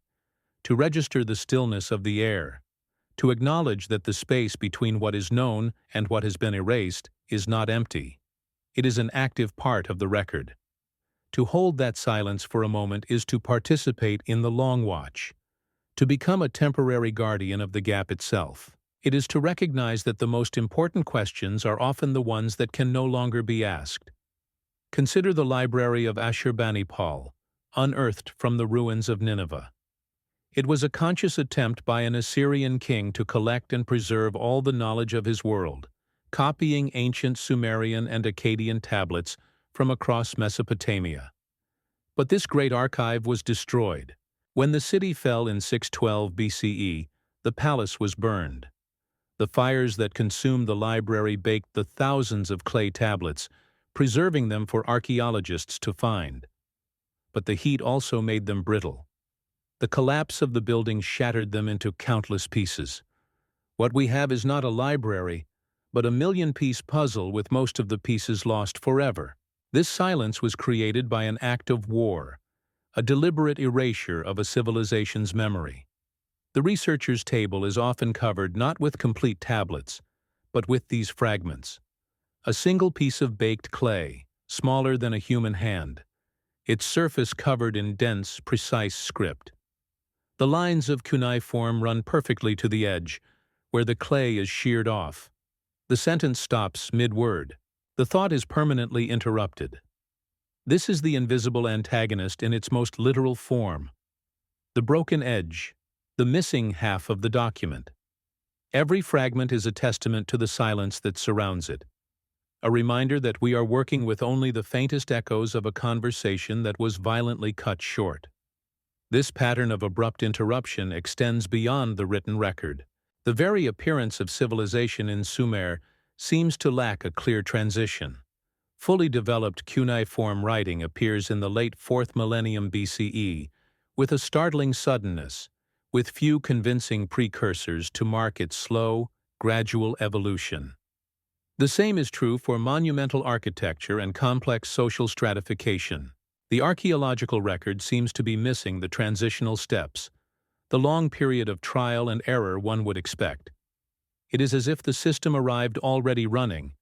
to register the stillness of the air, to acknowledge that the space between what is known and what has been erased is not empty. It is an active part of the record. To hold that silence for a moment is to participate in the long watch, to become a temporary guardian of the gap itself. It is to recognize that the most important questions are often the ones that can no longer be asked. Consider the library of Ashurbanipal, unearthed from the ruins of Nineveh. It was a conscious attempt by an Assyrian king to collect and preserve all the knowledge of his world, copying ancient Sumerian and Akkadian tablets from across Mesopotamia. But this great archive was destroyed. When the city fell in 612 BCE, the palace was burned. The fires that consumed the library baked the thousands of clay tablets, preserving them for archaeologists to find. But the heat also made them brittle. The collapse of the building shattered them into countless pieces. What we have is not a library, but a million-piece puzzle with most of the pieces lost forever. This silence was created by an act of war, a deliberate erasure of a civilization's memory. The researcher's table is often covered not with complete tablets, but with these fragments. A single piece of baked clay, smaller than a human hand, its surface covered in dense, precise script. The lines of cuneiform run perfectly to the edge, where the clay is sheared off. The sentence stops mid-word. The thought is permanently interrupted. This is the invisible antagonist in its most literal form. The broken edge, the missing half of the document. Every fragment is a testament to the silence that surrounds it, a reminder that we are working with only the faintest echoes of a conversation that was violently cut short. This pattern of abrupt interruption extends beyond the written record. The very appearance of civilization in Sumer seems to lack a clear transition. Fully developed cuneiform writing appears in the late 4th millennium BCE with a startling suddenness, with few convincing precursors to mark its slow, gradual evolution. The same is true for monumental architecture and complex social stratification. The archaeological record seems to be missing the transitional steps, the long period of trial and error one would expect. It is as if the system arrived already running,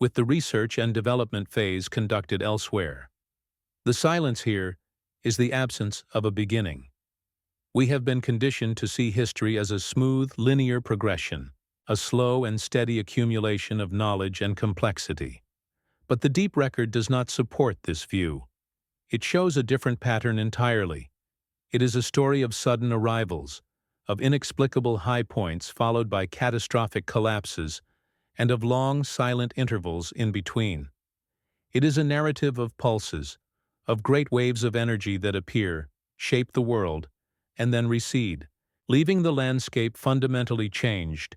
with the research and development phase conducted elsewhere. The silence here is the absence of a beginning. We have been conditioned to see history as a smooth, linear progression, a slow and steady accumulation of knowledge and complexity. But the deep record does not support this view. It shows a different pattern entirely. It is a story of sudden arrivals, of inexplicable high points followed by catastrophic collapses, and of long, silent intervals in between. It is a narrative of pulses, of great waves of energy that appear, shape the world, and then recede, leaving the landscape fundamentally changed,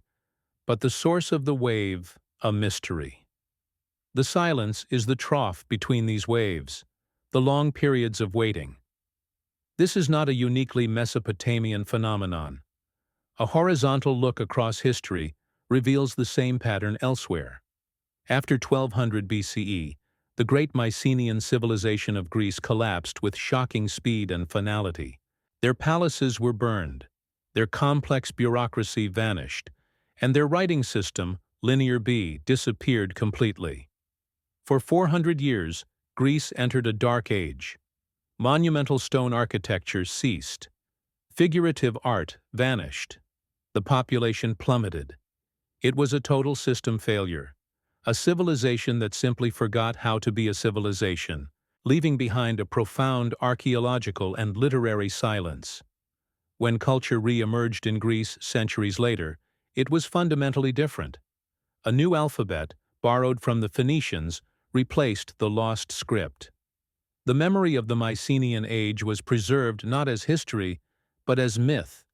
but the source of the wave a mystery. The silence is the trough between these waves, the long periods of waiting. This is not a uniquely Mesopotamian phenomenon. A horizontal look across history reveals the same pattern elsewhere. After 1200 BCE, the great Mycenaean civilization of Greece collapsed with shocking speed and finality. Their palaces were burned, their complex bureaucracy vanished, and their writing system, Linear B, disappeared completely. For 400 years, Greece entered a dark age. Monumental stone architecture ceased. Figurative art vanished. The population plummeted. It was a total system failure, a civilization that simply forgot how to be a civilization, leaving behind a profound archaeological and literary silence. When culture re-emerged in Greece centuries later, it was fundamentally different. A new alphabet, borrowed from the Phoenicians, replaced the lost script. The memory of the Mycenaean age was preserved not as history, but as myth,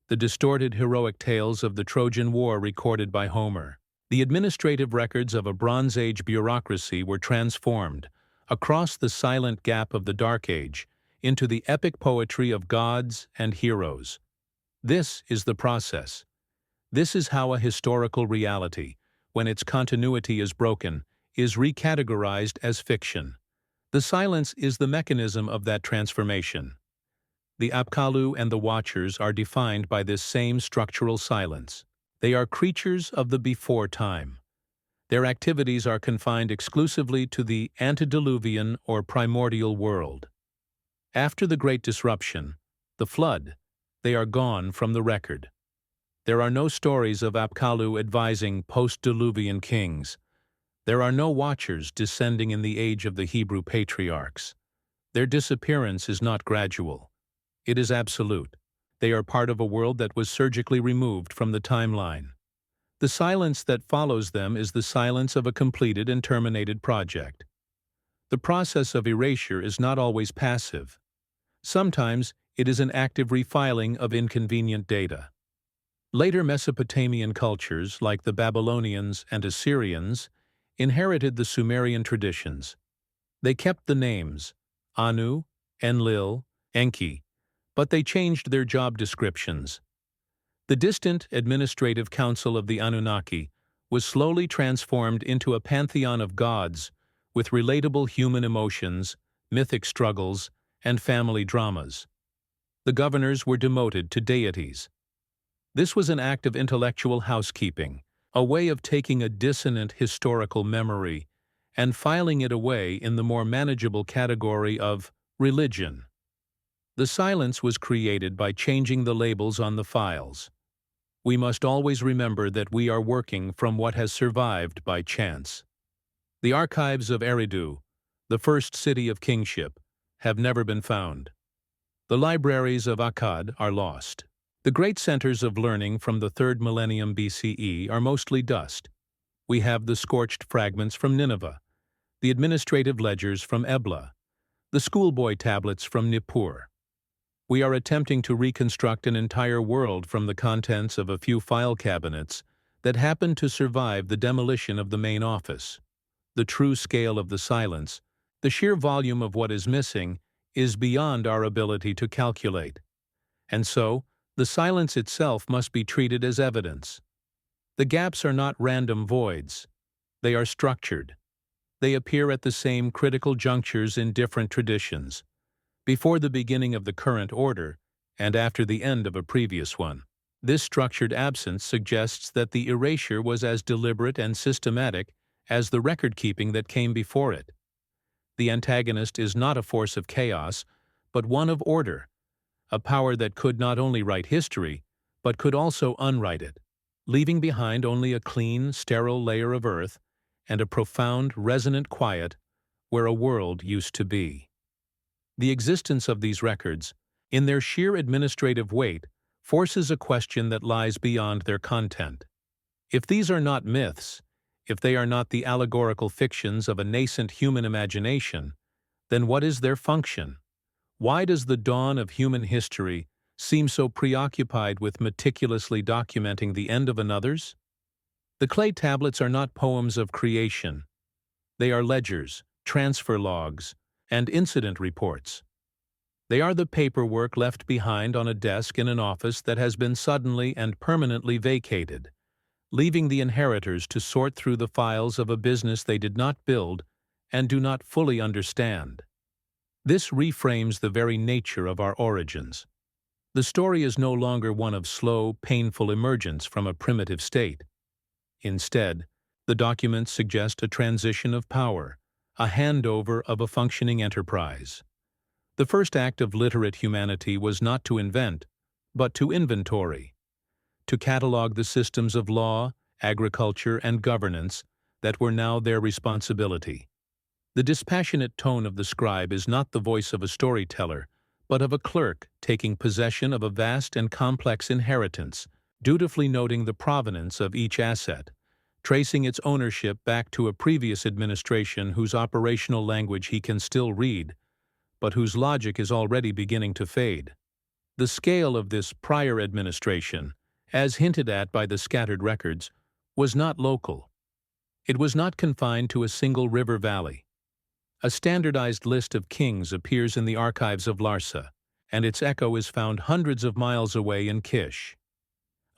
the distorted heroic tales of the Trojan War recorded by Homer. The administrative records of a Bronze Age bureaucracy were transformed, across the silent gap of the Dark Age, into the epic poetry of gods and heroes. This is the process. This is how a historical reality, when its continuity is broken, is recategorized as fiction. The silence is the mechanism of that transformation. The Apkallu and the Watchers are defined by this same structural silence. They are creatures of the before time. Their activities are confined exclusively to the antediluvian or primordial world. After the Great Disruption, the Flood, they are gone from the record. There are no stories of Apkallu advising post-diluvian kings. There are no Watchers descending in the age of the Hebrew patriarchs. Their disappearance is not gradual. It is absolute. They are part of a world that was surgically removed from the timeline. The silence that follows them is the silence of a completed and terminated project. The process of erasure is not always passive. Sometimes it is an active refiling of inconvenient data. Later Mesopotamian cultures, like the Babylonians and Assyrians, inherited the Sumerian traditions. They kept the names Anu, Enlil, Enki, but they changed their job descriptions. The distant administrative council of the Anunnaki was slowly transformed into a pantheon of gods with relatable human emotions, mythic struggles, and family dramas. The governors were demoted to deities. This was an act of intellectual housekeeping, a way of taking a dissonant historical memory and filing it away in the more manageable category of religion. The silence was created by changing the labels on the files. We must always remember that we are working from what has survived by chance. The archives of Eridu, the first city of kingship, have never been found. The libraries of Akkad are lost. The great centers of learning from the 3rd millennium BCE are mostly dust. We have the scorched fragments from Nineveh, the administrative ledgers from Ebla, the schoolboy tablets from Nippur. We are attempting to reconstruct an entire world from the contents of a few file cabinets that happened to survive the demolition of the main office. The true scale of the silence, the sheer volume of what is missing, is beyond our ability to calculate. And so, the silence itself must be treated as evidence. The gaps are not random voids. They are structured. They appear at the same critical junctures in different traditions, before the beginning of the current order and after the end of a previous one. This structured absence suggests that the erasure was as deliberate and systematic as the record-keeping that came before it. The antagonist is not a force of chaos, but one of order, a power that could not only write history, but could also unwrite it, leaving behind only a clean, sterile layer of earth and a profound, resonant quiet where a world used to be. The existence of these records, in their sheer administrative weight, forces a question that lies beyond their content. If these are not myths, if they are not the allegorical fictions of a nascent human imagination, then what is their function? Why does the dawn of human history seem so preoccupied with meticulously documenting the end of another's? The clay tablets are not poems of creation. They are ledgers, transfer logs, and incident reports. They are the paperwork left behind on a desk in an office that has been suddenly and permanently vacated, leaving the inheritors to sort through the files of a business they did not build and do not fully understand. This reframes the very nature of our origins. The story is no longer one of slow, painful emergence from a primitive state. Instead, the documents suggest a transition of power, a handover of a functioning enterprise. The first act of literate humanity was not to invent, but to inventory, to catalog the systems of law, agriculture, and governance that were now their responsibility. The dispassionate tone of the scribe is not the voice of a storyteller, but of a clerk taking possession of a vast and complex inheritance, dutifully noting the provenance of each asset, tracing its ownership back to a previous administration whose operational language he can still read, but whose logic is already beginning to fade. The scale of this prior administration, as hinted at by the scattered records, was not local. It was not confined to a single river valley. A standardized list of kings appears in the archives of Larsa, and its echo is found hundreds of miles away in Kish.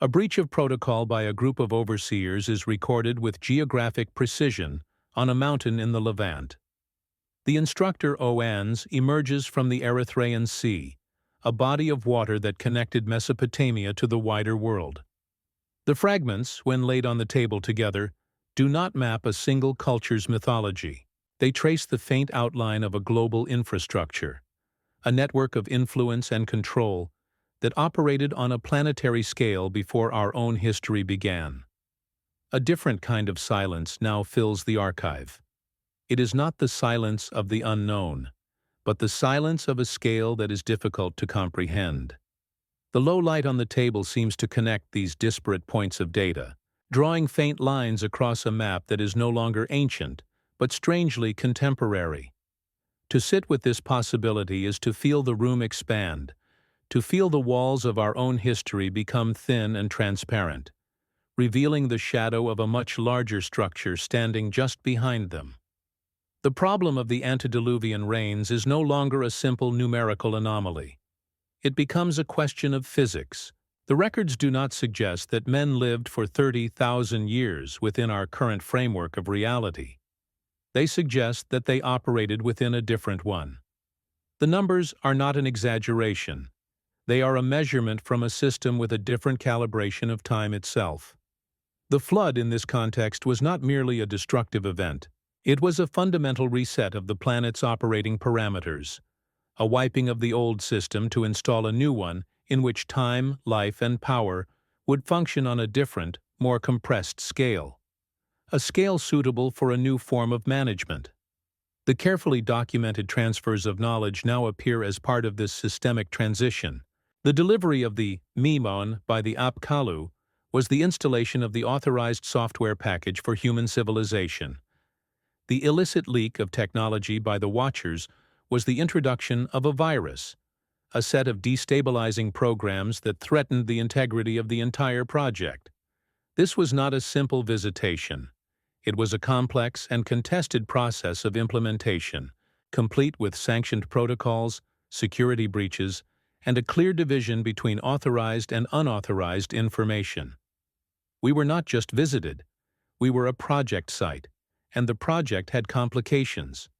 A breach of protocol by a group of overseers is recorded with geographic precision on a mountain in the Levant. The instructor Oannes emerges from the Erythraean Sea, a body of water that connected Mesopotamia to the wider world. The fragments, when laid on the table together, do not map a single culture's mythology. They trace the faint outline of a global infrastructure, a network of influence and control that operated on a planetary scale before our own history began. A different kind of silence now fills the archive. It is not the silence of the unknown, but the silence of a scale that is difficult to comprehend. The low light on the table seems to connect these disparate points of data, drawing faint lines across a map that is no longer ancient, but strangely contemporary. To sit with this possibility is to feel the room expand, to feel the walls of our own history become thin and transparent, revealing the shadow of a much larger structure standing just behind them. The problem of the antediluvian rains is no longer a simple numerical anomaly. It becomes a question of physics. The records do not suggest that men lived for 30,000 years within our current framework of reality. They suggest that they operated within a different one. The numbers are not an exaggeration. They are a measurement from a system with a different calibration of time itself. The flood in this context was not merely a destructive event. It was a fundamental reset of the planet's operating parameters, a wiping of the old system to install a new one in which time, life, and power would function on a different, more compressed scale. A scale suitable for a new form of management. The carefully documented transfers of knowledge now appear as part of this systemic transition. The delivery of the Mnemon by the Apkallu was the installation of the authorized software package for human civilization. The illicit leak of technology by the Watchers was the introduction of a virus, a set of destabilizing programs that threatened the integrity of the entire project. This was not a simple visitation. It was a complex and contested process of implementation, complete with sanctioned protocols, security breaches, and a clear division between authorized and unauthorized information. We were not just visited, we were a project site, and the project had complications.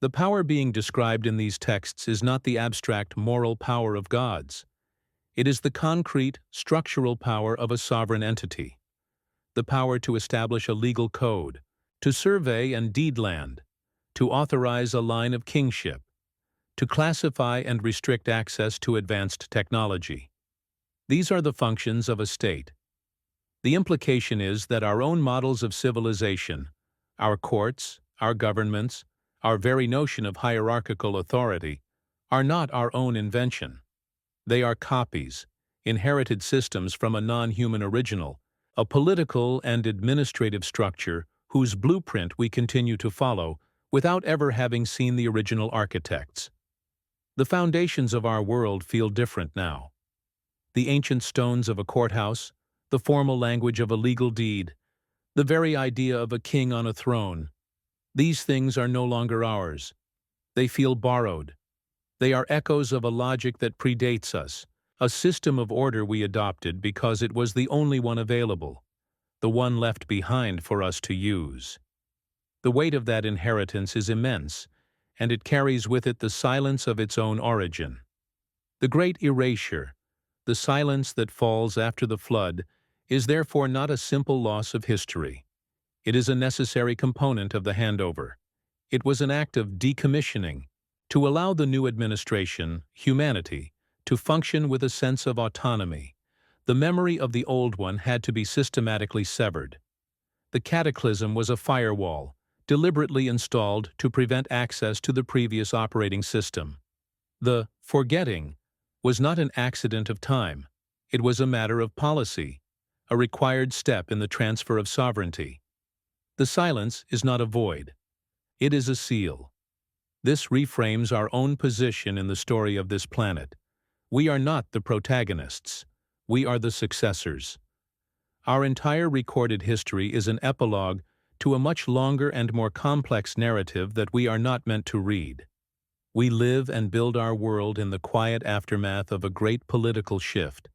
The power being described in these texts is not the abstract moral power of gods. It is the concrete, structural power of a sovereign entity. The power to establish a legal code, to survey and deed land, to authorize a line of kingship, to classify and restrict access to advanced technology. These are the functions of a state. The implication is that our own models of civilization, our courts, our governments, our very notion of hierarchical authority, are not our own invention. They are copies, inherited systems from a non-human original, a political and administrative structure whose blueprint we continue to follow without ever having seen the original architects. The foundations of our world feel different now. The ancient stones of a courthouse, the formal language of a legal deed, the very idea of a king on a throne. These things are no longer ours. They feel borrowed. They are echoes of a logic that predates us, a system of order we adopted because it was the only one available, the one left behind for us to use. The weight of that inheritance is immense, and it carries with it the silence of its own origin. The great erasure, the silence that falls after the flood, is therefore not a simple loss of history. It is a necessary component of the handover. It was an act of decommissioning, to allow the new administration, humanity, to function with a sense of autonomy. The memory of the old one had to be systematically severed. The cataclysm was a firewall, deliberately installed to prevent access to the previous operating system. The forgetting was not an accident of time. It was a matter of policy, a required step in the transfer of sovereignty. The silence is not a void. It is a seal. This reframes our own position in the story of this planet. We are not the protagonists. We are the successors. Our entire recorded history is an epilogue to a much longer and more complex narrative that we are not meant to read. We live and build our world in the quiet aftermath of a great political shift,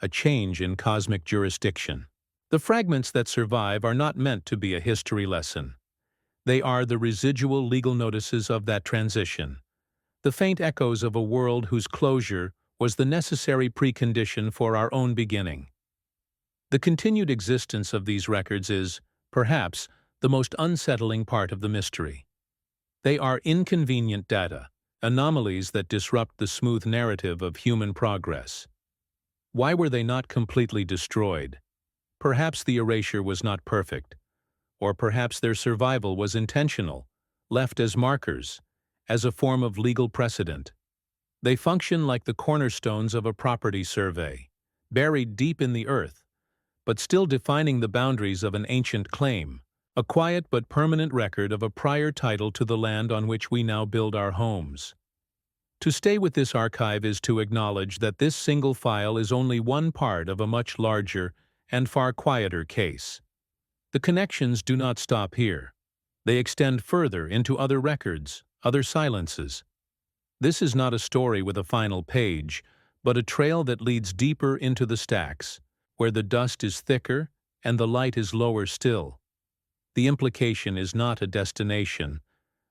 a change in cosmic jurisdiction. The fragments that survive are not meant to be a history lesson. They are the residual legal notices of that transition, the faint echoes of a world whose closure was the necessary precondition for our own beginning. The continued existence of these records is, perhaps, the most unsettling part of the mystery. They are inconvenient data, anomalies that disrupt the smooth narrative of human progress. Why were they not completely destroyed? Perhaps the erasure was not perfect, or perhaps their survival was intentional, left as markers, as a form of legal precedent. They function like the cornerstones of a property survey, buried deep in the earth, but still defining the boundaries of an ancient claim, a quiet but permanent record of a prior title to the land on which we now build our homes. To stay with this archive is to acknowledge that this single file is only one part of a much larger and far quieter case. The connections do not stop here. They extend further into other records, other silences. This is not a story with a final page, but a trail that leads deeper into the stacks, where the dust is thicker and the light is lower still. The implication is not a destination,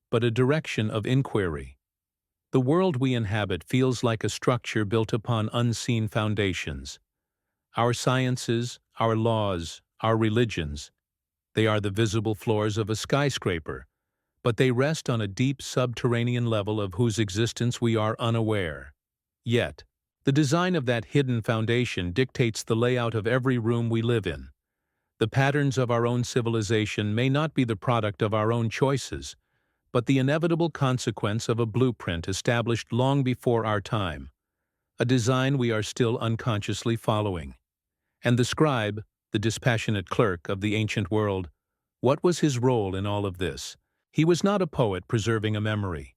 but a direction of inquiry. The world we inhabit feels like a structure built upon unseen foundations. Our sciences, our laws, our religions, they are the visible floors of a skyscraper, but they rest on a deep subterranean level of whose existence we are unaware. Yet, the design of that hidden foundation dictates the layout of every room we live in. The patterns of our own civilization may not be the product of our own choices, but the inevitable consequence of a blueprint established long before our time, a design we are still unconsciously following. And the scribe, the dispassionate clerk of the ancient world, what was his role in all of this? He was not a poet preserving a memory.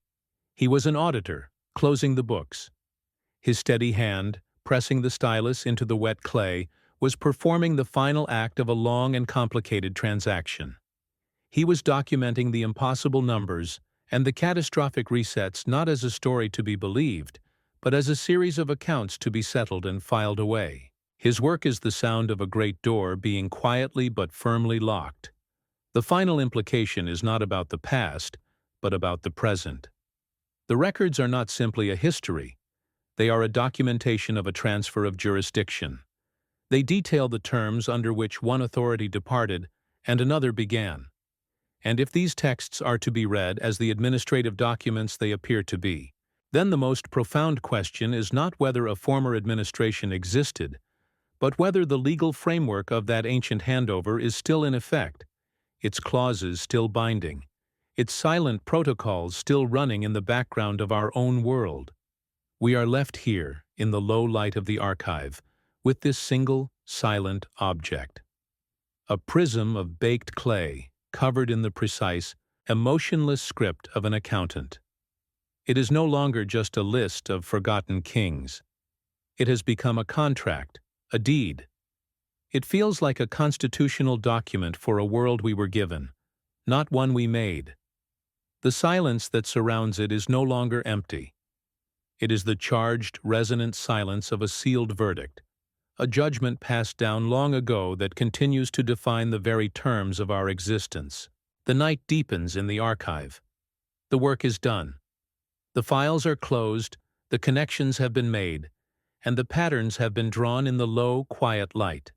He was an auditor, closing the books. His steady hand, pressing the stylus into the wet clay, was performing the final act of a long and complicated transaction. He was documenting the impossible numbers and the catastrophic resets not as a story to be believed, but as a series of accounts to be settled and filed away. His work is the sound of a great door being quietly but firmly locked. The final implication is not about the past, but about the present. The records are not simply a history. They are a documentation of a transfer of jurisdiction. They detail the terms under which one authority departed and another began. And if these texts are to be read as the administrative documents they appear to be, then the most profound question is not whether a former administration existed, but whether the legal framework of that ancient handover is still in effect, its clauses still binding, its silent protocols still running in the background of our own world. We are left here, in the low light of the archive, with this single, silent object. A prism of baked clay, covered in the precise, emotionless script of an accountant. It is no longer just a list of forgotten kings. It has become a contract, a deed. It feels like a constitutional document for a world we were given, not one we made. The silence that surrounds it is no longer empty. It is the charged, resonant silence of a sealed verdict, a judgment passed down long ago that continues to define the very terms of our existence. The night deepens in the archive. The work is done. The files are closed, the connections have been made, and the patterns have been drawn in the low, quiet light.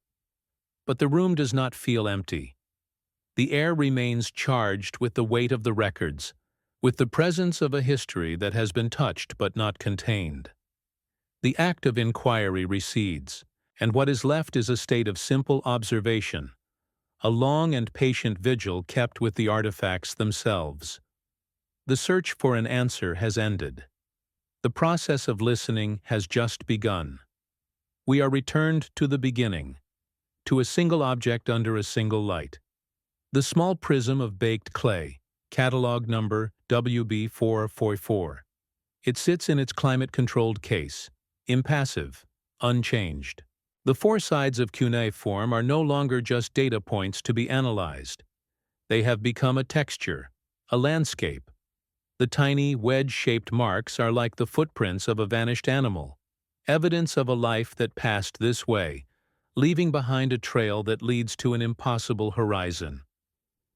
But the room does not feel empty. The air remains charged with the weight of the records, with the presence of a history that has been touched but not contained. The act of inquiry recedes, and what is left is a state of simple observation, a long and patient vigil kept with the artifacts themselves. The search for an answer has ended. The process of listening has just begun. We are returned to the beginning, to a single object under a single light. The small prism of baked clay, catalog number WB444. It sits in its climate-controlled case, impassive, unchanged. The four sides of cuneiform are no longer just data points to be analyzed. They have become a texture, a landscape. The tiny, wedge-shaped marks are like the footprints of a vanished animal, evidence of a life that passed this way, leaving behind a trail that leads to an impossible horizon.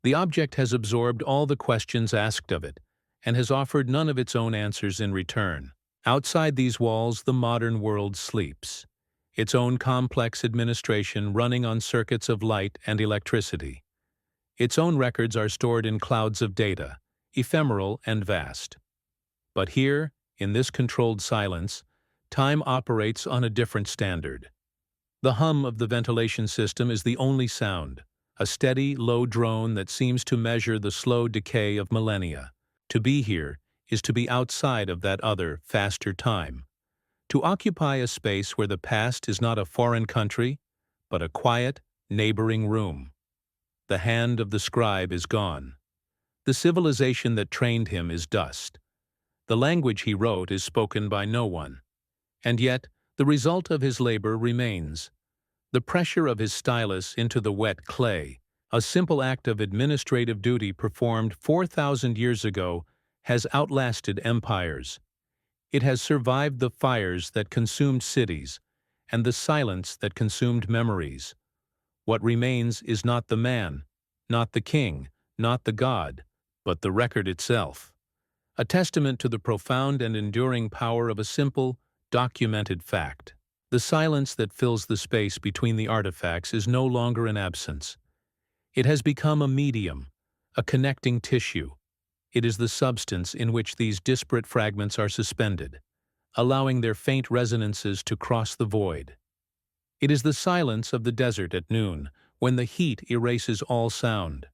The object has absorbed all the questions asked of it, and has offered none of its own answers in return. Outside these walls, the modern world sleeps, its own complex administration running on circuits of light and electricity. Its own records are stored in clouds of data, ephemeral and vast. But here, in this controlled silence, time operates on a different standard. The hum of the ventilation system is the only sound, a steady, low drone that seems to measure the slow decay of millennia. To be here is to be outside of that other, faster time, to occupy a space where the past is not a foreign country, but a quiet, neighboring room. The hand of the scribe is gone. The civilization that trained him is dust. The language he wrote is spoken by no one. And yet, the result of his labor remains. The pressure of his stylus into the wet clay, a simple act of administrative duty performed 4,000 years ago, has outlasted empires. It has survived the fires that consumed cities and the silence that consumed memories. What remains is not the man, not the king, not the god, but the record itself. A testament to the profound and enduring power of a simple, documented fact. The silence that fills the space between the artifacts is no longer an absence. It has become a medium, a connecting tissue. It is the substance in which these disparate fragments are suspended, allowing their faint resonances to cross the void. It is the silence of the desert at noon, when the heat erases all sound.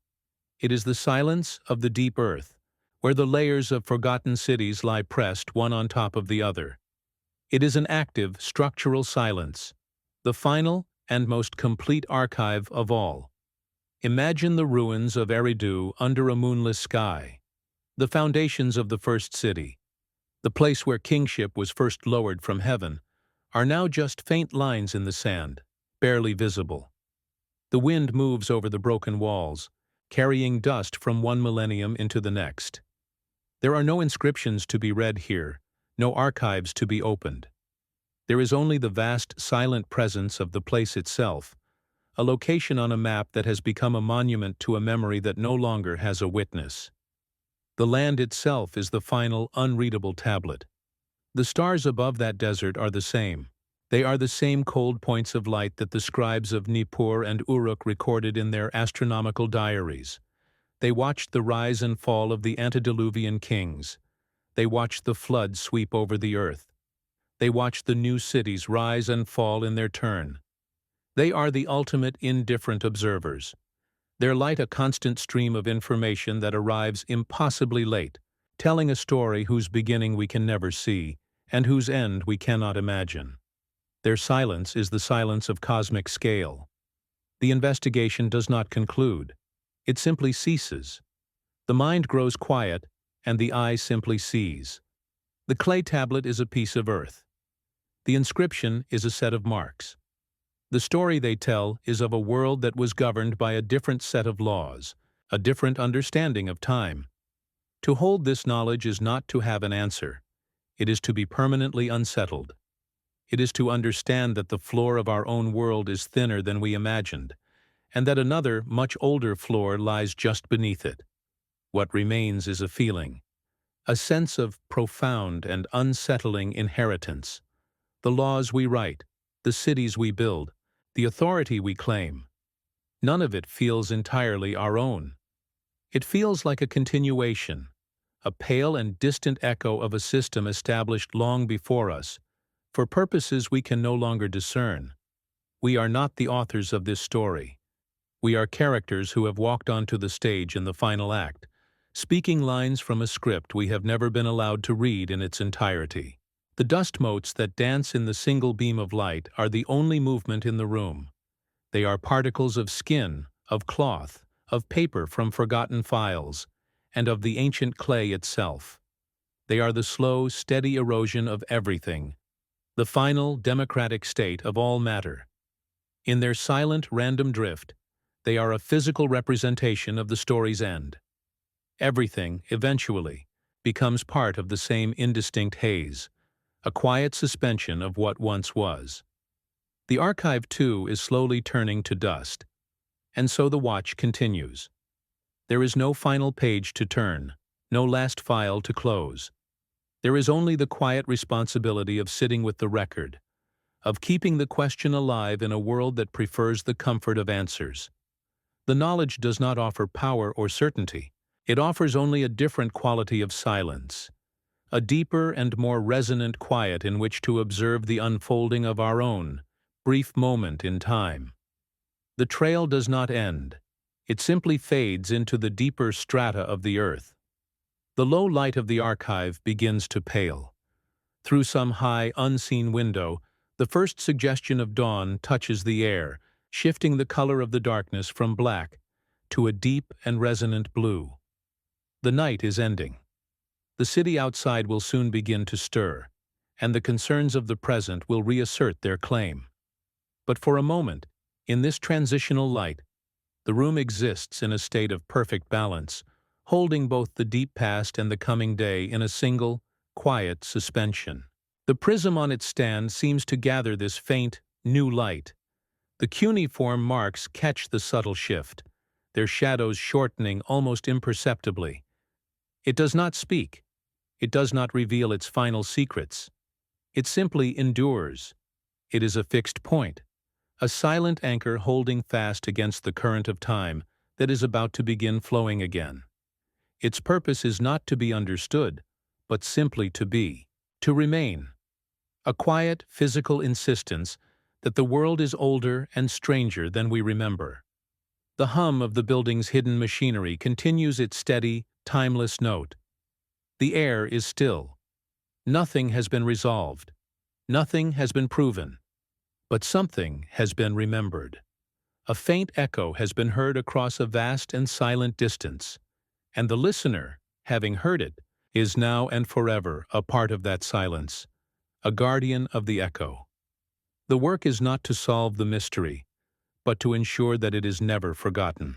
It is the silence of the deep earth, where the layers of forgotten cities lie pressed one on top of the other. It is an active, structural silence, the final and most complete archive of all. Imagine the ruins of Eridu under a moonless sky, the foundations of the first city, the place where kingship was first lowered from heaven, are now just faint lines in the sand, barely visible. The wind moves over the broken walls, carrying dust from one millennium into the next. There are no inscriptions to be read here, no archives to be opened. There is only the vast, silent presence of the place itself, a location on a map that has become a monument to a memory that no longer has a witness. The land itself is the final, unreadable tablet. The stars above that desert are the same. They are the same cold points of light that the scribes of Nippur and Uruk recorded in their astronomical diaries. They watched the rise and fall of the antediluvian kings. They watched the flood sweep over the earth. They watched the new cities rise and fall in their turn. They are the ultimate indifferent observers. Their light a constant stream of information that arrives impossibly late, telling a story whose beginning we can never see, and whose end we cannot imagine. Their silence is the silence of cosmic scale. The investigation does not conclude. It simply ceases. The mind grows quiet, and the eye simply sees. The clay tablet is a piece of earth. The inscription is a set of marks. The story they tell is of a world that was governed by a different set of laws, a different understanding of time. To hold this knowledge is not to have an answer. It is to be permanently unsettled. It is to understand that the floor of our own world is thinner than we imagined, and that another, much older floor lies just beneath it. What remains is a feeling, a sense of profound and unsettling inheritance. The laws we write, the cities we build, the authority we claim. None of it feels entirely our own. It feels like a continuation, a pale and distant echo of a system established long before us, for purposes we can no longer discern. We are not the authors of this story. We are characters who have walked onto the stage in the final act, speaking lines from a script we have never been allowed to read in its entirety. The dust motes that dance in the single beam of light are the only movement in the room. They are particles of skin, of cloth, of paper from forgotten files, and of the ancient clay itself. They are the slow, steady erosion of everything, the final, democratic state of all matter. In their silent, random drift, they are a physical representation of the story's end. Everything, eventually, becomes part of the same indistinct haze, a quiet suspension of what once was. The archive, too, is slowly turning to dust, and so the watch continues. There is no final page to turn, no last file to close. There is only the quiet responsibility of sitting with the record, of keeping the question alive in a world that prefers the comfort of answers. The knowledge does not offer power or certainty. It offers only a different quality of silence, a deeper and more resonant quiet in which to observe the unfolding of our own brief moment in time. The trail does not end. It simply fades into the deeper strata of the earth. The low light of the archive begins to pale. Through some high, unseen window, the first suggestion of dawn touches the air, shifting the color of the darkness from black to a deep and resonant blue. The night is ending. The city outside will soon begin to stir, and the concerns of the present will reassert their claim. But for a moment, in this transitional light, the room exists in a state of perfect balance, holding both the deep past and the coming day in a single, quiet suspension. The prism on its stand seems to gather this faint, new light. The cuneiform marks catch the subtle shift, their shadows shortening almost imperceptibly. It does not speak. It does not reveal its final secrets. It simply endures. It is a fixed point, a silent anchor holding fast against the current of time that is about to begin flowing again. Its purpose is not to be understood, but simply to be, to remain. A quiet, physical insistence that the world is older and stranger than we remember. The hum of the building's hidden machinery continues its steady, timeless note. The air is still. Nothing has been resolved. Nothing has been proven. But something has been remembered. A faint echo has been heard across a vast and silent distance, and the listener, having heard it, is now and forever a part of that silence, a guardian of the echo. The work is not to solve the mystery, but to ensure that it is never forgotten.